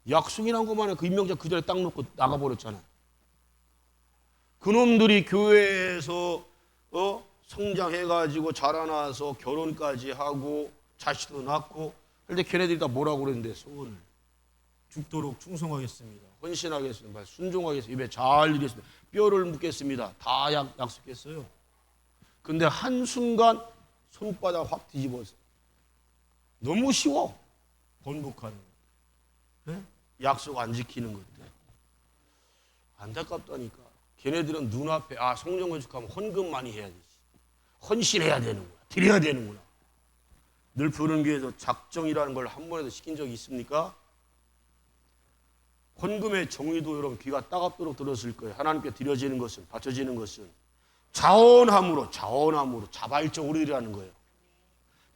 [SPEAKER 1] 약속이란 것만 그 임명장 그 자리에 딱 놓고 나가버렸잖아요. 그놈들이 교회에서 성장해가지고 자라나서 결혼까지 하고 자식도 낳고 그런데 걔네들이 다 뭐라고 그랬는데 소원을 죽도록 충성하겠습니다. 헌신하겠습니다. 순종하겠습니다. 입에 잘 이겠습니다. 뼈를 묻겠습니다. 다 약속했어요. 근데 한순간 손바닥 확 뒤집어서 너무 쉬워. 번복하는 거. 네? 약속 안 지키는 것들. 안타깝다니까. 걔네들은 눈앞에 성령건축하면 헌금 많이 해야 되지. 헌신해야 되는구나. 드려야 되는구나. 늘 푸른교회에서 작정이라는 걸 한 번에도 시킨 적이 있습니까? 헌금의 정의도 여러분 귀가 따갑도록 들었을 거예요. 하나님께 드려지는 것은, 바쳐지는 것은 자원함으로 자발적으로 드리라는 거예요.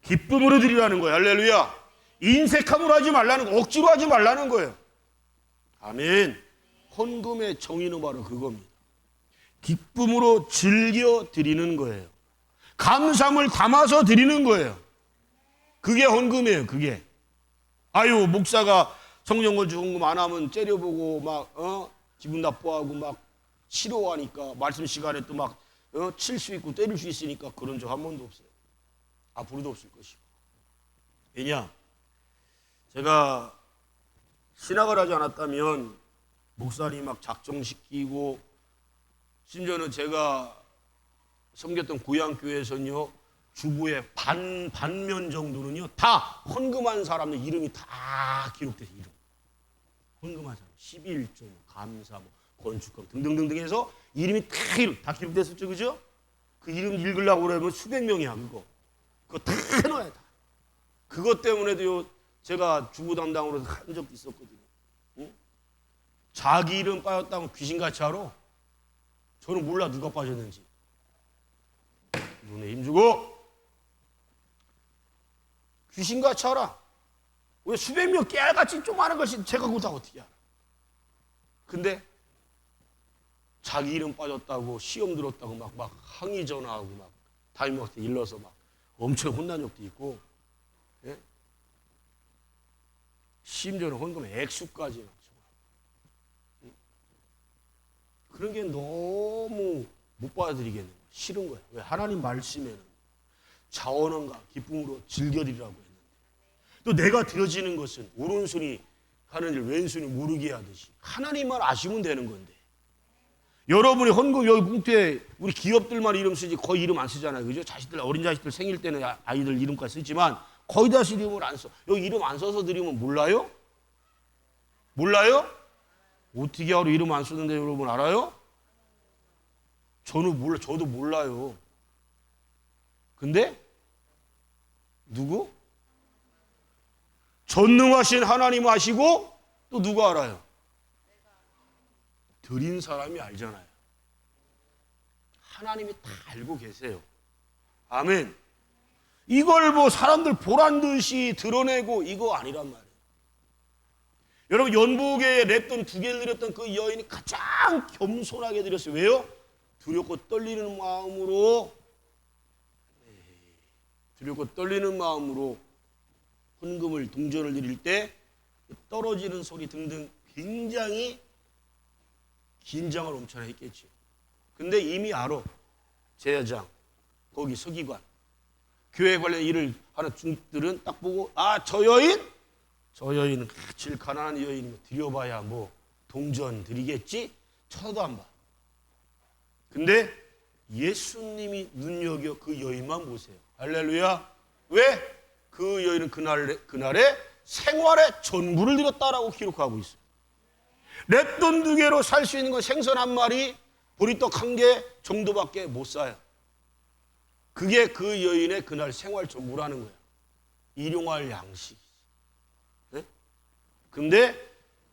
[SPEAKER 1] 기쁨으로 드리라는 거예요. 할렐루야. 인색함으로 하지 말라는 거, 억지로 하지 말라는 거예요. 아멘. 헌금의 정의는 바로 그겁니다. 기쁨으로 즐겨 드리는 거예요. 감사함을 담아서 드리는 거예요. 그게 헌금이에요. 그게. 목사가 성령건축 헌금 안 하면 째려보고 막 기분 나빠하고 막 싫어하니까 말씀 시간에 또 막 칠 수 있고 때릴 수 있으니까 그런 적 한 번도 없어요. 앞으로도 없을 것이고. 왜냐? 제가 신학을 하지 않았다면 목사님 막 작정시키고, 심지어는 제가 섬겼던 고향교회에서는요, 주부의 반면 정도는요, 다 헌금한 사람들 이름이 다 기록돼서 이름. 헌금한 사람, 11조, 감사, 건축금 등등등등 해서 이름이 다 기록됐었죠, 그죠? 그 이름 읽으려고 그러면 수백 명이야, 그거 다 해놔야 돼. 그것 때문에도요, 제가 주부 담당으로 한 적도 있었거든요. 응? 자기 이름 빠졌다면 귀신같이 알아? 저는 몰라, 누가 빠졌는지. 눈에 힘주고 귀신같이 알아. 왜 수백 명 깨알같이 조그마한 것이 제가 그거 다 어떻게 알아? 근데 자기 이름 빠졌다고 시험 들었다고 막 항의 전화하고 막 담임한테 일러서 막 엄청 혼난 적도 있고, 예? 심지어는 헌금 액수까지 막 그런 게 너무 못 받아들이겠는 거야. 싫은 거야. 왜? 하나님 말씀에는 자원원과 기쁨으로 즐겨드리라고 했는데, 또 내가 드려지는 것은 오른손이 가는 일 왼손이 모르게 하듯이 하나님만 아시면 되는 건데, 여러분이 헌금 여기 봉투에 우리 기업들만 이름 쓰지 거의 이름 안 쓰잖아요, 그죠? 자식들, 어린 자식들 생일 때는 아이들 이름까지 쓰지만 거의 다 이름을 안 써. 여기 이름 안 써서 드리면 몰라요? 몰라요? 어떻게 하루 이름 안 쓰는데 여러분 알아요? 저도 몰라요. 근데 누구? 전능하신 하나님 아시고 또 누가 알아요? 드린 사람이 알잖아요. 하나님이 다 알고 계세요. 아멘. 이걸 뭐 사람들 보란 듯이 드러내고 이거 아니란 말이에요. 여러분, 연복에 랩돈 2개를 드렸던 그 여인이 가장 겸손하게 드렸어요. 왜요? 두렵고 떨리는 마음으로 헌금을 동전을 드릴 때 떨어지는 소리 등등 굉장히 긴장을 엄청 했겠지. 근데 이미 알아. 제사장, 거기 서기관, 교회 관련 일을 하는 중들은 딱 보고, 아, 저 여인은 제일 가난한 여인이면 드려봐야 뭐 동전 드리겠지? 쳐다도 안 봐. 근데 예수님이 눈여겨 그 여인만 보세요. 할렐루야. 왜? 그 여인은 그날에 생활의 전부를 드렸다라고 기록하고 있어요. 랩돈 2개로 살 수 있는 건 생선 1마리, 보리떡 1개 정도밖에 못 사요. 그게 그 여인의 그날 생활 전부라는 거예요. 일용할 양식. 네? 근데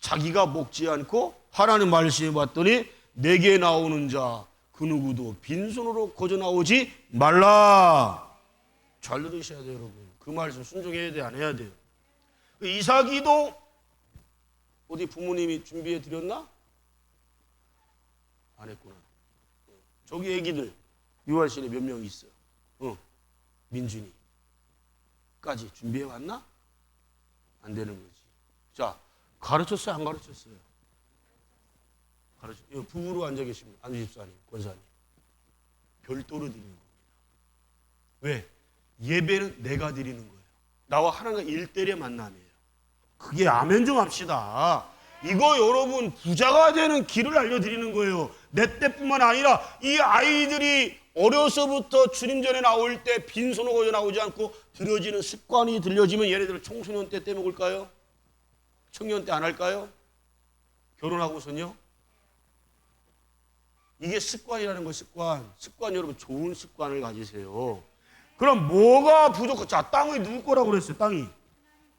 [SPEAKER 1] 자기가 먹지 않고 하나님 말씀해 봤더니 내게 나오는 자 그 누구도 빈손으로 거저 나오지 말라. 잘 들으셔야 돼요, 여러분. 그 말씀 순종해야 돼, 안 해야 돼요? 이삭이도 어디 부모님이 준비해 드렸나? 안 했구나. 저기 애기들 유아실에 몇 명 있어요. 민준이까지 준비해 왔나? 안 되는 거지. 자, 가르쳤어요, 안 가르쳤어요? 가르쳤어요. 부부로 앉아 계십니다. 안주집사님, 권사님. 별도로 드리는 겁니다. 왜? 예배는 내가 드리는 거예요. 나와 하나님과 1:1의 만남이에요. 그게 아멘 좀 합시다. 이거 여러분 부자가 되는 길을 알려드리는 거예요. 내 때뿐만 아니라 이 아이들이 어려서부터 주님 전에 나올 때 빈손으로 거저 나오지 않고 드려지는 습관이 들려지면 얘네들은 청소년 때 먹을까요? 청년 때 안 할까요? 결혼하고선요? 이게 습관이라는 거예요. 습관 여러분 좋은 습관을 가지세요. 그럼 뭐가 부족해? 자, 땅이 누구 거라고 그랬어요? 땅이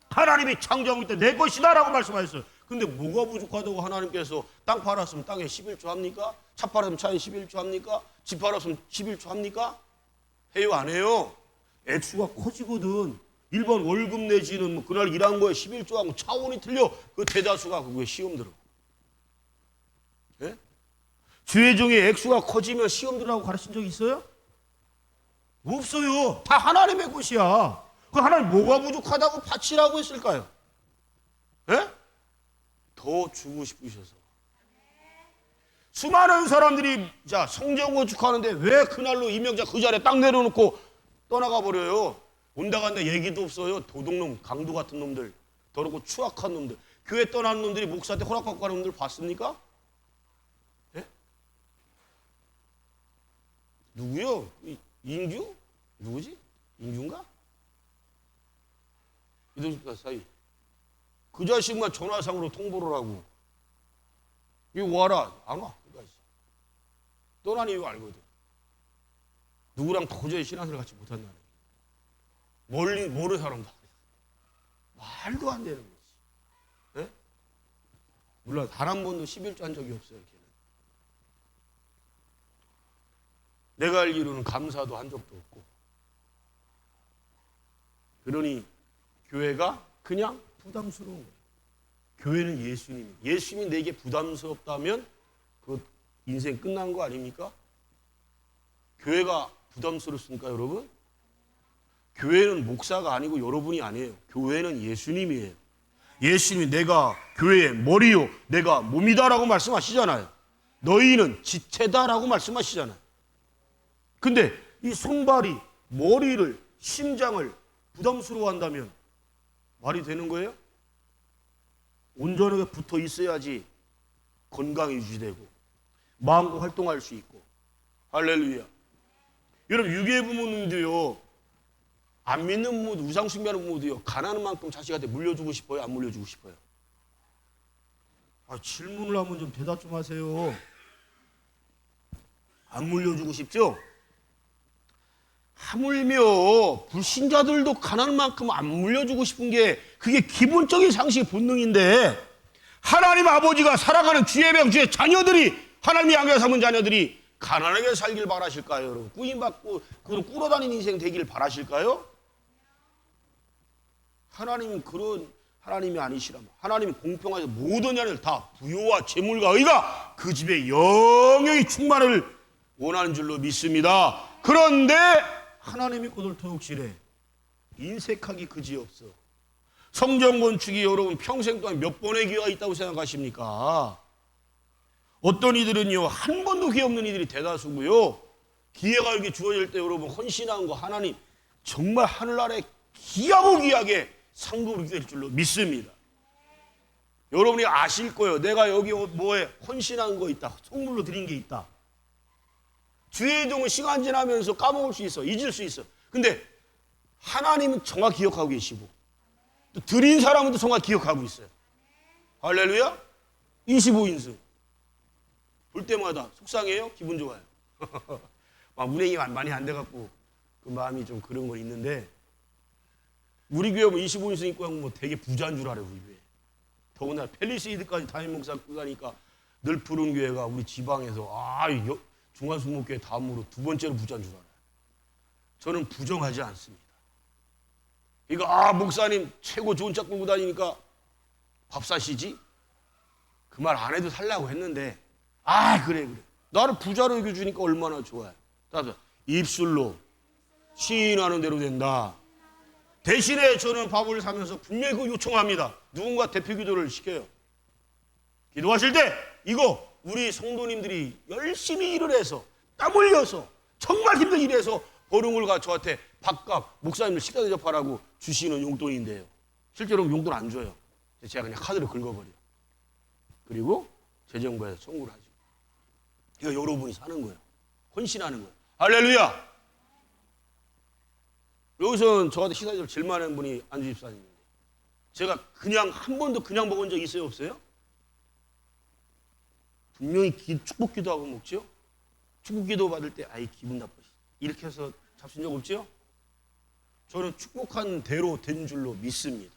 [SPEAKER 1] 하나님이 창조하고 있다 내 것이다라고 말씀하셨어요. 근데 뭐가 부족하다고 하나님께서 땅 팔았으면 땅에 11조 합니까? 차 팔았으면 차에 11조 합니까? 집 팔았으면 11조 합니까? 해요, 안 해요? 액수가 커지거든. 일반 월급 내지는 뭐 그날 일한 거에 11조하고 차원이 틀려. 그 대다수가 그거에 시험 들어. 예? 주의 종의 액수가 커지면 시험 들으라고 가르친 적 있어요? 없어요. 다 하나님의 것이야. 그 하나님 뭐가 부족하다고 바치라고 했을까요? 예? 더 주고 싶으셔서. 수많은 사람들이 자 성전 건축하는데 왜 그날로 이명자 그 자리에 딱 내려놓고 떠나가 버려요? 온다 간다 얘기도 없어요. 도둑놈, 강도 같은 놈들, 더럽고 추악한 놈들. 교회 떠나는 놈들이 목사한테 허락받고 가는 놈들 봤습니까? 예? 누구요? 인규? 누구지? 인규인가? 이동식과 사이. 그 자식만 전화상으로 통보를 하고 이거 와라. 안 와. 그 자식. 떠난 이유 알거든. 누구랑 도저히 신앙생활 같이 못한다는 멀리 모르는 사람도 말도 안 되는 거지. 예? 물론 단 한 번도 11조 한 적이 없어요. 걔는. 내가 알기로는 감사도 한 적도 없고. 그러니 교회가 그냥 부담스러운 거예요. 교회는 예수님이. 예수님이 내게 부담스럽다면 그 인생 끝난 거 아닙니까? 교회가 부담스럽습니까, 여러분? 교회는 목사가 아니고 여러분이 아니에요. 교회는 예수님이에요. 예수님이 내가 교회의 머리요, 내가 몸이다라고 말씀하시잖아요. 너희는 지체다라고 말씀하시잖아요. 근데 이 손발이 머리를, 심장을 부담스러워한다면 말이 되는 거예요? 온전하게 붙어 있어야지 건강이 유지되고 마음과 활동할 수 있고. 할렐루야. 여러분 유괴 부모님도요, 안 믿는 부모도, 우상 숭배하는 부모도요, 가난한 만큼 자식한테 물려주고 싶어요? 안 물려주고 싶어요? 질문을 하면 좀 대답 좀 하세요. 안 물려주고 싶죠? 하물며 불신자들도 가난한 만큼 안 물려주고 싶은 게 그게 기본적인 상식 본능인데, 하나님 아버지가 사랑하는 주의 백, 주의 자녀들이, 하나님이 양가 삼은 자녀들이 가난하게 살길 바라실까요? 여러분 꾸임받고 그런 꿇어다니는 인생 되기를 바라실까요? 하나님은 그런 하나님이 아니시라면, 하나님은 공평하셔서 모든 자녀를 다 부요와 재물과 의가 그 집에 영영이 충만을 원하는 줄로 믿습니다. 그런데 하나님이 꼬들 토육실에 인색하기 그지없어. 성전 건축이 여러분 평생 동안 몇 번의 기회가 있다고 생각하십니까? 어떤 이들은요, 한 번도 기회 없는 이들이 대다수고요. 기회가 이렇게 주어질 때 여러분 헌신한 거 하나님 정말 하늘나라에 귀하고 귀하게 상급을 될 줄로 믿습니다. 여러분이 아실 거예요. 내가 여기 뭐에 헌신한 거 있다, 선물로 드린 게 있다. 주의 종은 시간 지나면서 까먹을 수 있어, 잊을 수 있어. 근데 하나님은 정확히 기억하고 계시고 또 드린 사람은 또 정확히 기억하고 있어요. 할렐루야. 25인승 볼 때마다 속상해요? 기분 좋아요? 운행이 많이 안 돼갖고 그 마음이 좀 그런 건 있는데, 우리 교회 뭐 25인승 입고 하면 뭐 되게 부자인 줄 알아요. 우리 교회. 더군다나 펠리세이드까지 담임 목사 입고 가니까 늘 푸른 교회가 우리 지방에서 중앙순목교회 다음으로 두 번째로 부자인 줄 알아요. 저는 부정하지 않습니다. 그러니까 목사님 최고 좋은 차 끌고 다니니까 밥 사시지? 그 말 안 해도 살라고 했는데 그래 나를 부자로 여겨주니까 얼마나 좋아요. 따라서 입술로 시인하는 대로 된다. 대신에 저는 밥을 사면서 분명히 그거 요청합니다. 누군가 대표 기도를 시켜요. 기도하실 때 이거 우리 성도님들이 열심히 일을 해서 땀 흘려서 정말 힘든 일해서 버름을 가 저한테 밥값, 목사님들 식사 대접하라고 주시는 용돈인데요. 실제로 용돈 안 줘요. 제가 그냥 카드를 긁어버려요. 그리고 재정부에서 청구를 하죠. 이거 여러분이 사는 거예요. 헌신하는 거예요. 할렐루야. 여기서는 저한테 식사 대접 제일 많은 분이 안주 집사님인데, 제가 그냥 한 번도 그냥 먹은 적 있어요, 없어요? 분명히 축복 기도하고 먹죠? 축복 기도 받을 때 기분 나쁘시 이렇게 해서 잡순 적 없죠? 저는 축복한 대로 된 줄로 믿습니다.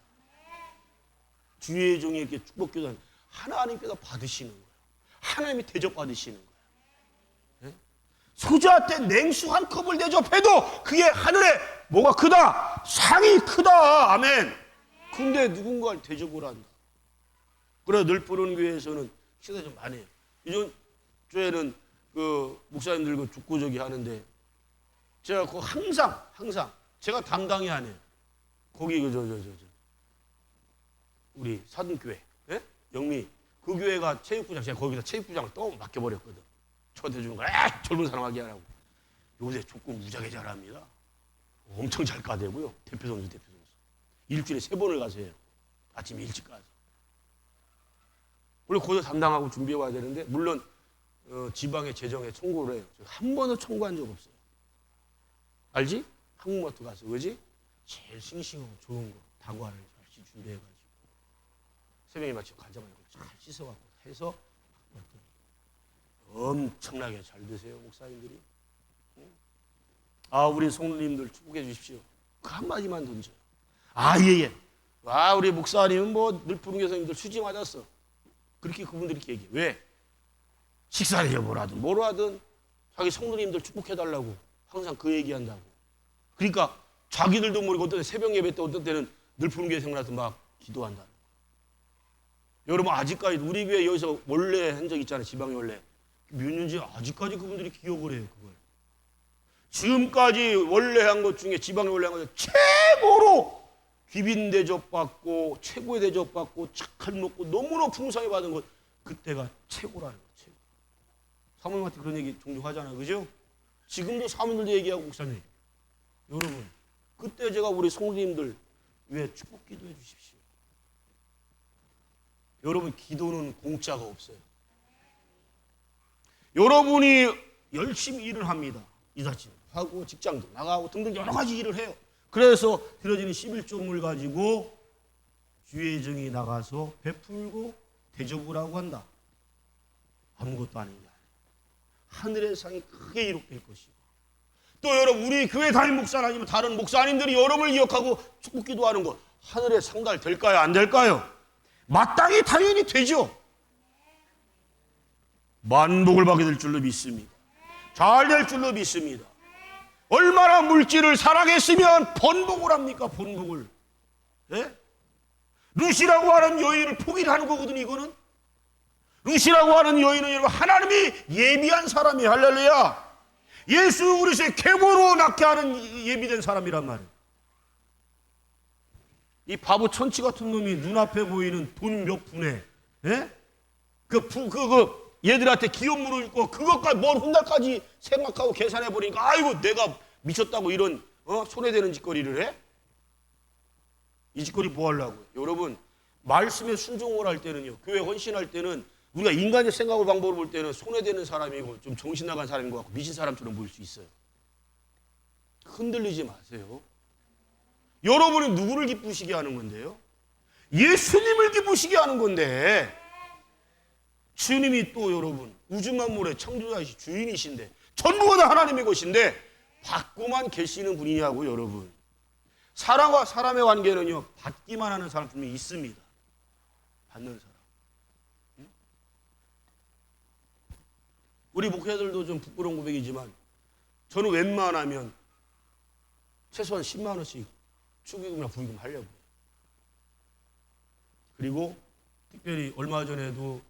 [SPEAKER 1] 주의 종이 이렇게 축복 기도하는 하나님께서 받으시는 거예요. 하나님이 대접받으시는 거예요. 네? 소자한테 냉수 한 컵을 대접해도 그게 하늘에 뭐가 크다? 상이 크다. 아멘. 근데 누군가를 대접을 한다. 그래서 늘 부르는 교회에서는 식사 좀 많이 해요. 이전 교회는 그 목사님들 그 죽고저기 하는데 제가 그 항상 제가 담당이 안 해요. 거기 우리 사등교회, 예? 영미 그 교회가 체육부장, 제가 거기다 체육부장을 또 맡겨버렸거든. 저한테 주는 거 젊은 사람 하게 하라고. 요새 족구 무지하게 잘합니다. 엄청 잘 까대고요. 대표 선수. 일주일에 3번을 가서 해요. 아침 일찍 가서. 원래 고소 담당하고 준비해 와야 되는데, 물론 지방의 재정에 청구를 해요. 한 번도 청구한 적 없어요. 알지? 한국마트 가서, 그지? 제일 싱싱하고 좋은 거, 다과를 잘 준비해가지고 새벽에 마치 가자마자 잘 씻어갖고 해서 왔더니 엄청나게 잘 드세요, 목사님들이. 아, 우리 성도님들 축복해 주십시오. 그 한마디만 던져요. 아, 예. 아, 우리 목사님은 뭐 늘 부른 교사님들 수지 맞았어. 그렇게 그분들이 얘기해. 왜? 식사를 여보라든 뭐로 하든 자기 성도님들 축복해달라고 항상 그 얘기한다고. 그러니까 자기들도 모르고 어떤 때 새벽 예배 때 어떤 때는 늘 푸른 교회 생활해서 막 기도한다는 거예요. 여러분, 아직까지 우리 교회 여기서 원래 한 적 있잖아요. 지방에 원래 몇 년째 아직까지 그분들이 기억을 해요. 그걸 지금까지 원래 한 것 중에, 지방에 원래 한 것 중에 최고로 귀빈 대접받고 최고의 대접받고 착할 먹고 너무나 풍성히 받은 것, 그때가 최고라는 거예요. 최고. 사모님한테 그런 얘기 종종 하잖아요. 그죠? 지금도 사모님들도 얘기하고, 목사님, 여러분, 그때 제가 우리 성도님들 왜 축복 기도해 주십시오. 여러분, 기도는 공짜가 없어요. 여러분이 열심히 일을 합니다. 이삿짐 하고 직장도 나가고 등등 여러 가지 일을 해요. 그래서 들어지는 11조물 가지고 주의정이 나가서 베풀고 대접을 하고 한다. 아무것도 아닌 게 아니에요. 하늘의 상이 크게 이룩될 것이고, 또 여러분, 우리 교회 담임 목사나 아니면 다른 목사님들이 여러분을 기억하고 축복 기도하는 것, 하늘의 상달 될까요? 안 될까요? 마땅히 당연히 되죠. 만복을 받게 될 줄로 믿습니다. 잘 될 줄로 믿습니다. 얼마나 물질을 사랑했으면 번복을 합니까? 번복을. 예? 루시라고 하는 여인을 포기를 하는 거거든요. 이거는 루시라고 하는 여인은 여러분, 하나님이 예비한 사람이에요. 할렐루야. 예수 그리스도의 계보로 낳게 하는 예비된 사람이란 말이에요. 이 바보 천치 같은 놈이 눈앞에 보이는 돈 몇 푼에, 예? 얘들한테 기업물을 입고 그것까지 먼 훗날까지 생각하고 계산해 버리니까, 아이고 내가 미쳤다고 이런 손해되는 짓거리를 해? 이 짓거리 뭐 하려고? 여러분, 말씀에 순종을 할 때는요, 교회 헌신할 때는 우리가 인간의 생각을 방법을 볼 때는 손해되는 사람이고 좀 정신 나간 사람인 것 같고 미친 사람처럼 보일 수 있어요. 흔들리지 마세요. 여러분은 누구를 기쁘시게 하는 건데요? 예수님을 기쁘시게 하는 건데, 주님이 또 여러분 우주 만물의 창조자이시 주인이신데, 전부가 다 하나님의 것인데 받고만 계시는 분이냐고. 여러분, 사람과 사람의 관계는요, 받기만 하는 사람 분명히 있습니다. 받는 사람. 우리 목회자들도 좀 부끄러운 고백이지만 저는 웬만하면 최소한 10만 원씩 축의금이나 부의금 하려고요. 그리고 특별히 얼마 전에도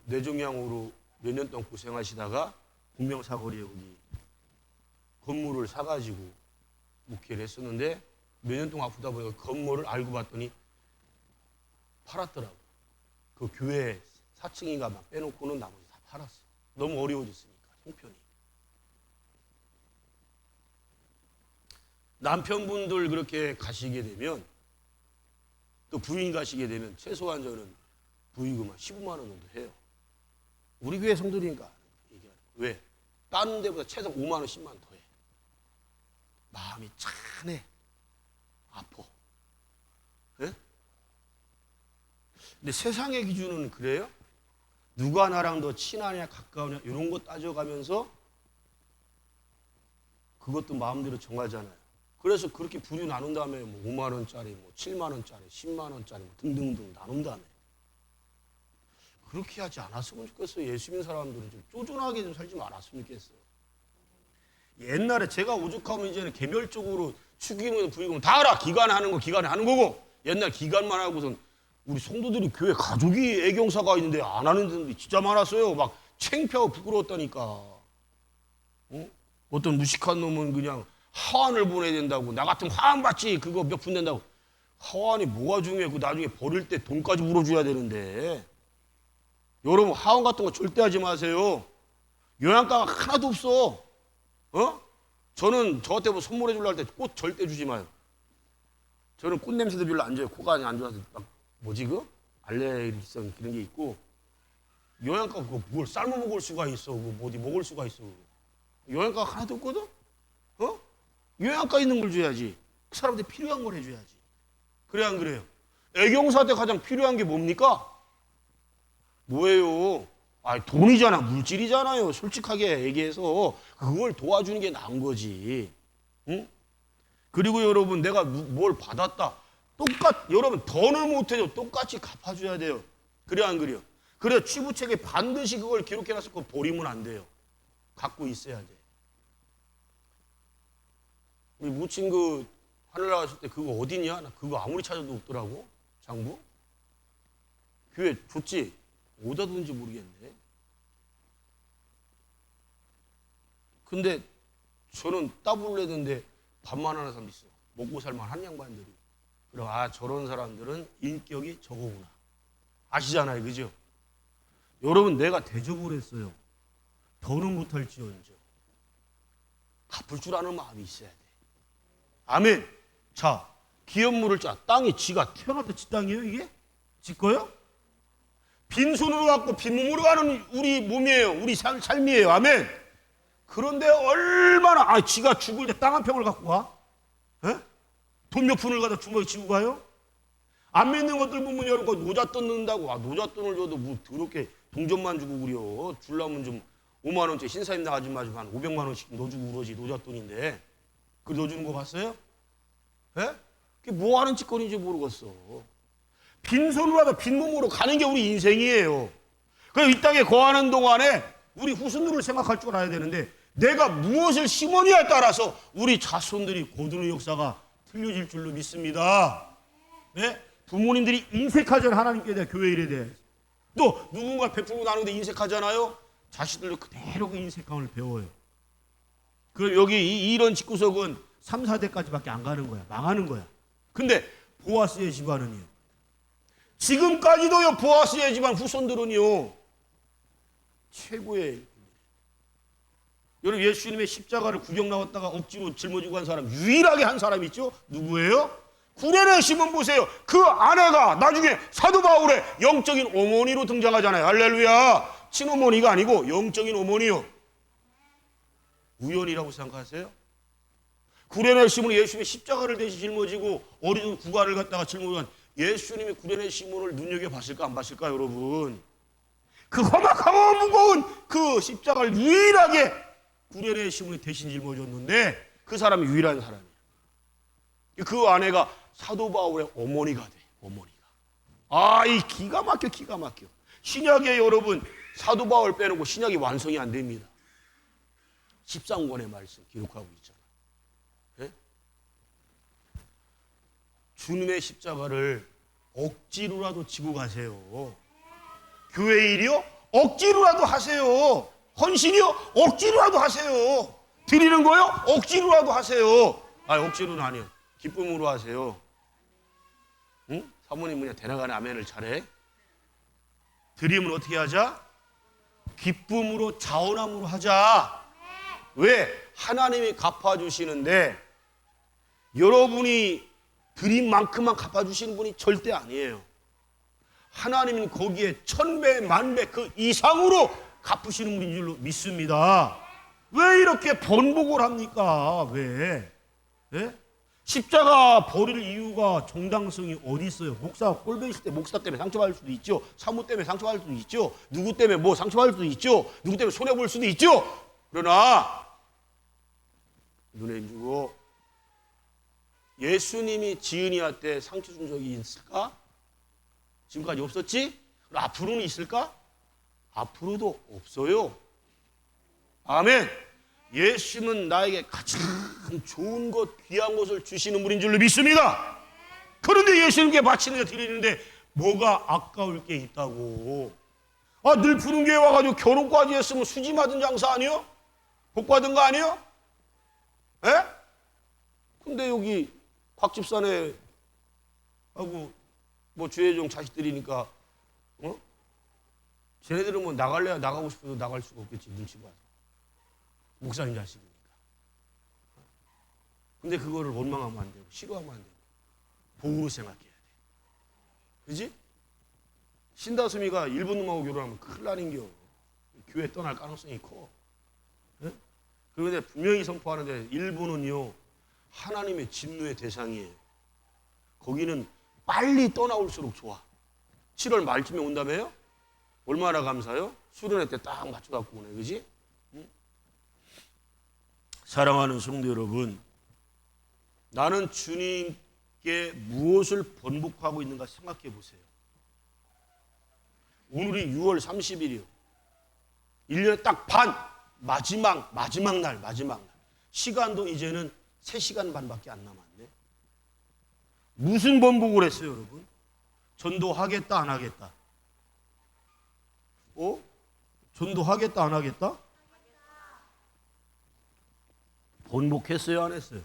[SPEAKER 1] 뇌종양으로 몇 년 동안 고생하시다가 공명사거리에 여기 건물을 사가지고 목회를 했었는데, 몇 년 동안 아프다 보니까 건물을 알고 봤더니 팔았더라고요. 그 교회 4층인가 막 빼놓고는 나머지 다 팔았어요. 너무 어려워졌으니까 형편이. 남편분들 그렇게 가시게 되면, 또 부인 가시게 되면 최소한 저는 부의금 한 15만 원 정도 해요. 우리 교회 성도니까 얘기하는. 왜? 다른 데보다 최소 5만 원, 10만 원 더 해. 마음이 찬해. 아파. 네? 근데 세상의 기준은 그래요? 누가 나랑 더 친하냐 가까우냐 이런 거 따져가면서 그것도 마음대로 정하잖아요. 그래서 그렇게 부류 나눈 다음에 뭐 5만 원짜리, 뭐 7만 원짜리, 10만 원짜리 뭐 등등등 나눈 다음에, 그렇게 하지 않았으면 좋겠어요. 예수 믿는 사람들은 좀 쪼존하게 좀 살지 말았으면 좋겠어요. 옛날에 제가 오죽하면 이제는 개별적으로 축의금이든 부의금은 다 알아. 기간에 하는 거 기간에 하는 거고, 옛날 기간만 하고선 우리 성도들이 교회 가족이 애경사가 있는데 안 하는 분들이 진짜 많았어요. 막 창피하고 부끄러웠다니까. 어떤 무식한 놈은 그냥 하환을 보내야 된다고, 나 같으면 하환 받지 그거 몇 푼 된다고. 하환이 뭐가 중요해? 그 나중에 버릴 때 돈까지 물어줘야 되는데. 여러분, 하환 같은 거 절대 하지 마세요. 영양가가 하나도 없어. 저는 저한테 뭐 선물해 주려 할 때 꽃 절대 주지 마요. 저는 꽃 냄새도 별로 안 좋아요. 코가 안 좋아서 막 뭐지 그 알레르기성 그런 게 있고 영양가 그거 뭘 삶아 먹을 수가 있어. 그거 어디 먹을 수가 있어. 영양가 하나도 없거든. 어? 영양가 있는 걸 줘야지. 그 사람한테 필요한 걸 해줘야지. 그래 안 그래요? 애경사한테 가장 필요한 게 뭡니까? 뭐예요? 아, 돈이잖아, 물질이잖아요. 솔직하게 얘기해서 그걸 도와주는 게 나은 거지. 응? 그리고 여러분 내가 뭘 받았다. 여러분 더는 못해도 똑같이 갚아줘야 돼요. 그래 안 그래요? 그래 취부책에 반드시 그걸 기록해놔서 그거 버리면 안 돼요. 갖고 있어야 돼. 우리 무친 그 하늘 나갔을 때 그거 어디냐? 나 그거 아무리 찾아도 없더라고. 장부? 교회 줬지? 어디다 뒀는지 모르겠네. 근데 저는 따블을 했는데 밥만 하는 사람도 있어. 먹고 살만 한 양반들이. 그럼 저런 사람들은 인격이 저거구나. 아시잖아요. 그죠? 여러분 내가 대접을 했어요. 더는 못할지언정 갚을 줄 아는 마음이 있어야 돼. 아멘. 자, 기업물을 땅이 지가 태어날 때 지 땅이에요 이게? 지 거요? 빈손으로 갖고 빈몸으로 가는 우리 몸이에요. 우리 삶이에요. 아멘. 그런데 얼마나 지가 죽을 때 땅 한 평을 갖고 가? 돈 몇 푼을 갖다 주머니에 쥐고 가요? 안 믿는 것들 보면 여러분 노잣돈 넣는다고 노잣돈을 줘도 뭐 더럽게 동전만 주고 그려. 줄라면 좀 5만 원짜리 신사임당 아줌마 좀 한 500만 원씩 넣어주고 그러지. 노잣돈인데 그 넣어주는 거 봤어요? 그게 뭐 하는 짓거리인지 모르겠어. 빈손으로라도 빈몸으로 가는 게 우리 인생이에요. 그럼 이 땅에 거하는 동안에 우리 후손들을 생각할 줄 알아야 되는데 내가 무엇을 심었냐에 따라서 우리 자손들이 거두는 역사가 틀려질 줄로 믿습니다. 네? 부모님들이 인색하잖아요. 하나님께 대해 교회 일에 대해. 또 누군가 베풀고 나누는데 인색하잖아요. 자식들도 그대로 그 인색함을 배워요. 그럼 여기 이런 집구석은 3, 4대까지밖에 안 가는 거야. 망하는 거야. 근데 보아스의 집안은요. 지금까지도요. 보아스의 집안 후손들은요. 최고의. 여러분 예수님의 십자가를 구경 나왔다가 억지로 짊어지고 간 사람 유일하게 한 사람이 있죠. 누구예요? 구레네 시몬 보세요. 그 아내가 나중에 사도 바울의 영적인 어머니로 등장하잖아요. 할렐루야. 친어머니가 아니고 영적인 어머니요. 우연이라고 생각하세요? 구레네 시몬이 예수님의 십자가를 대신 짊어지고 어린 구가를 갖다가 짊어지고 예수님이 구레네 시몬을 눈여겨봤을까 안 봤을까 여러분? 그 험악하고 무거운 그 십자가를 유일하게 구레네 시몬이 대신 짊어졌는데 그 사람이 유일한 사람이에요. 그 아내가 사도 바울의 어머니가 돼. 어머니가. 이 기가 막혀. 신약에 여러분 사도 바울 빼놓고 신약이 완성이 안 됩니다. 13권의 말씀 기록하고 있잖아요. 네? 주님의 십자가를 억지로라도 지고 가세요. 교회 일이요? 억지로라도 하세요. 헌신이요? 억지로라도 하세요. 드리는 거요? 억지로라도 하세요. 억지로는 아니에요. 기쁨으로 하세요. 응? 사모님 그냥 대나간에 아멘을 잘해. 드리면 어떻게 하자? 기쁨으로 자원함으로 하자. 왜? 하나님이 갚아주시는데 여러분이 드린 만큼만 갚아주시는 분이 절대 아니에요. 하나님은 거기에 1000배, 10,000배 그 이상으로 갚으시는 분인 줄로 믿습니다. 왜 이렇게 번복을 합니까? 왜? 네? 십자가 버릴 이유가 정당성이 어디 있어요? 목사 꼴배 있을 때 목사 때문에 상처받을 수도 있죠. 사모 때문에 상처받을 수도 있죠. 누구 때문에 뭐 상처받을 수도 있죠. 누구 때문에 손해볼 수도 있죠. 그러나 눈에 주고 예수님이 지은이한테 상처 준 적이 있을까? 지금까지 없었지? 그럼 앞으로는 있을까? 앞으로도 없어요. 아멘. 예수님은 나에게 가장 좋은 것, 귀한 것을 주시는 분인 줄로 믿습니다. 그런데 예수님께 바치는 거 드리는데 뭐가 아까울 게 있다고. 늘 푸른 교회 와가지고 결혼까지 했으면 수지 맞은 장사 아니요? 복 받은 거 아니요? 에? 근데 여기 박 집사네 하고 뭐 주혜종 자식들이니까 쟤네들은 뭐 나갈래야 나가고 싶어도 나갈 수가 없겠지. 눈치 봐서. 목사님 자식이니까. 근데 그거를 원망하면 안 되고 싫어하면 안 되고 복으로 생각해야 돼. 그지? 신다솜이가 일본 놈하고 결혼하면 큰일 나는겨. 교회 떠날 가능성이 커. 예? 그리고 내가 분명히 선포하는데 일본은요 하나님의 진노의 대상이에요. 거기는 빨리 떠나올수록 좋아. 7월 말쯤에 온다며요? 얼마나 감사해요? 수련회 때 딱 맞춰갖고 오네. 그지? 응? 사랑하는 성도 여러분, 나는 주님께 무엇을 번복하고 있는가 생각해 보세요. 오늘이 6월 30일이요. 1년에 딱 반, 마지막 날. 시간도 이제는 3시간 반밖에 안 남았네. 무슨 번복을 했어요, 여러분? 전도하겠다, 안 하겠다? 전도하겠다, 안 하겠다? 번복했어요, 안 했어요?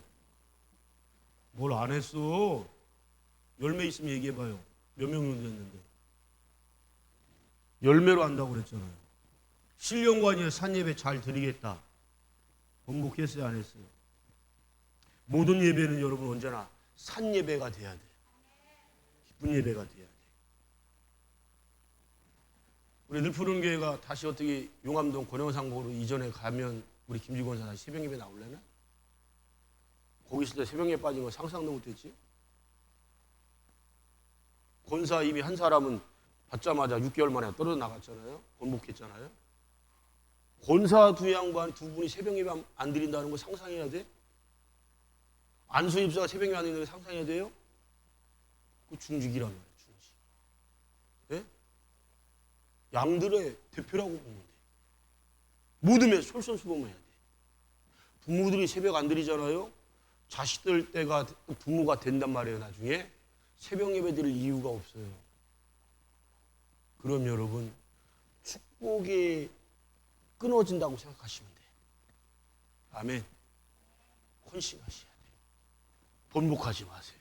[SPEAKER 1] 뭘 안 했어? 열매 있으면 얘기해봐요. 몇 명 정도 됐는데. 열매로 한다고 그랬잖아요. 신령관이에 산예배 잘 드리겠다. 번복했어요, 안 했어요? 모든 예배는 여러분 언제나 산예배가 돼야 돼. 기쁜 예배가 돼야 돼. 우리 늘푸른교회가 다시 어떻게 용암동 권영상고로 이전에 가면 우리 김주권 사 다시 새벽예배 나올래나? 거기 있을 때 새벽예배 빠진 거 상상도 못했지? 권사 이미 한 사람은 받자마자 6개월 만에 떨어져 나갔잖아요. 번복했잖아요. 권사 두 양반 두 분이 새벽예배 안 드린다는 거 상상해야 돼? 안수 입사가 새벽예배 안 드리는 거 상상해야 돼요? 그 중직이란 말이에요. 중직. 네? 양들의 대표라고 보면 돼. 모든 솔선수범해야 돼. 부모들이 새벽 안 드리잖아요. 자식들 때가 부모가 된단 말이에요. 나중에 새벽 예배 드릴 이유가 없어요. 그럼 여러분 축복이 끊어진다고 생각하시면 돼. 아멘. 헌신하셔야 돼. 번복하지 마세요.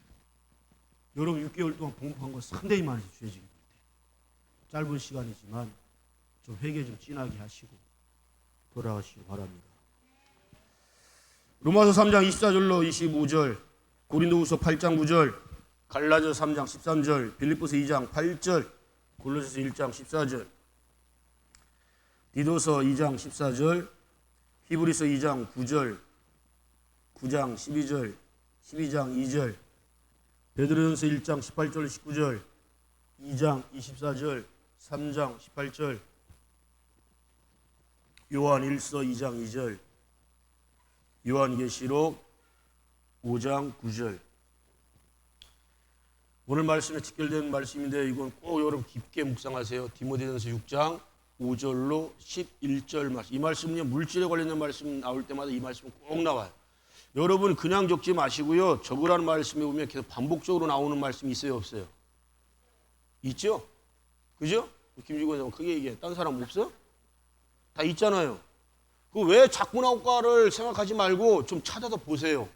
[SPEAKER 1] 여러분 6개월 동안 번복한 거 상당히 많이 주어지기 때문에 짧은 시간이지만 좀 회개 좀 진하게 하시고 돌아가시기 바랍니다. 로마서 3장 24절로 25절, 고린도후서 8장 9절, 갈라디아서 3장 13절, 빌립보서 2장 8절, 골로새서 1장 14절, 디도서 2장 14절, 히브리서 2장 9절, 9장 12절, 12장 2절, 베드로전서 1장 18절 19절, 2장 24절, 3장 18절, 요한 1서 2장 2절, 요한계시록 5장 9절. 오늘 말씀에 직결된 말씀인데 이건 꼭 여러분 깊게 묵상하세요. 디모데전서 6장 5절로 11절 말씀. 이 말씀은요, 물질에 관련된 말씀 나올 때마다 이 말씀은 꼭 나와요. 여러분 그냥 적지 마시고요. 적으라는 말씀에 보면 계속 반복적으로 나오는 말씀이 있어요, 없어요? 있죠? 그죠? 김주권 사람 크게 얘기해. 딴 사람 없어? 다 있잖아요. 그 왜 자꾸 나올까를 생각하지 말고 좀 찾아서 보세요.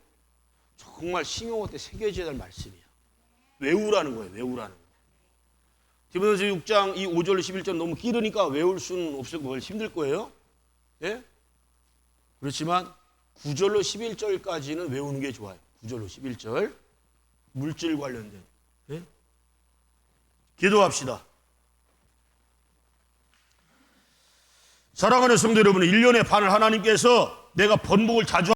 [SPEAKER 1] 정말 신용어 때 새겨져야 할 말씀이야. 외우라는 거예요. 외우라는 거. 디모데전서 6장 이 5절 11절 너무 길으니까 외울 수는 없을 거예요. 힘들 거예요. 예? 그렇지만 9절로 11절까지는 외우는 게 좋아요. 9절로 11절 물질 관련된. 예? 기도합시다. 사랑하는 성도 여러분, 1년의 반을 하나님께서 내가 번복을 자주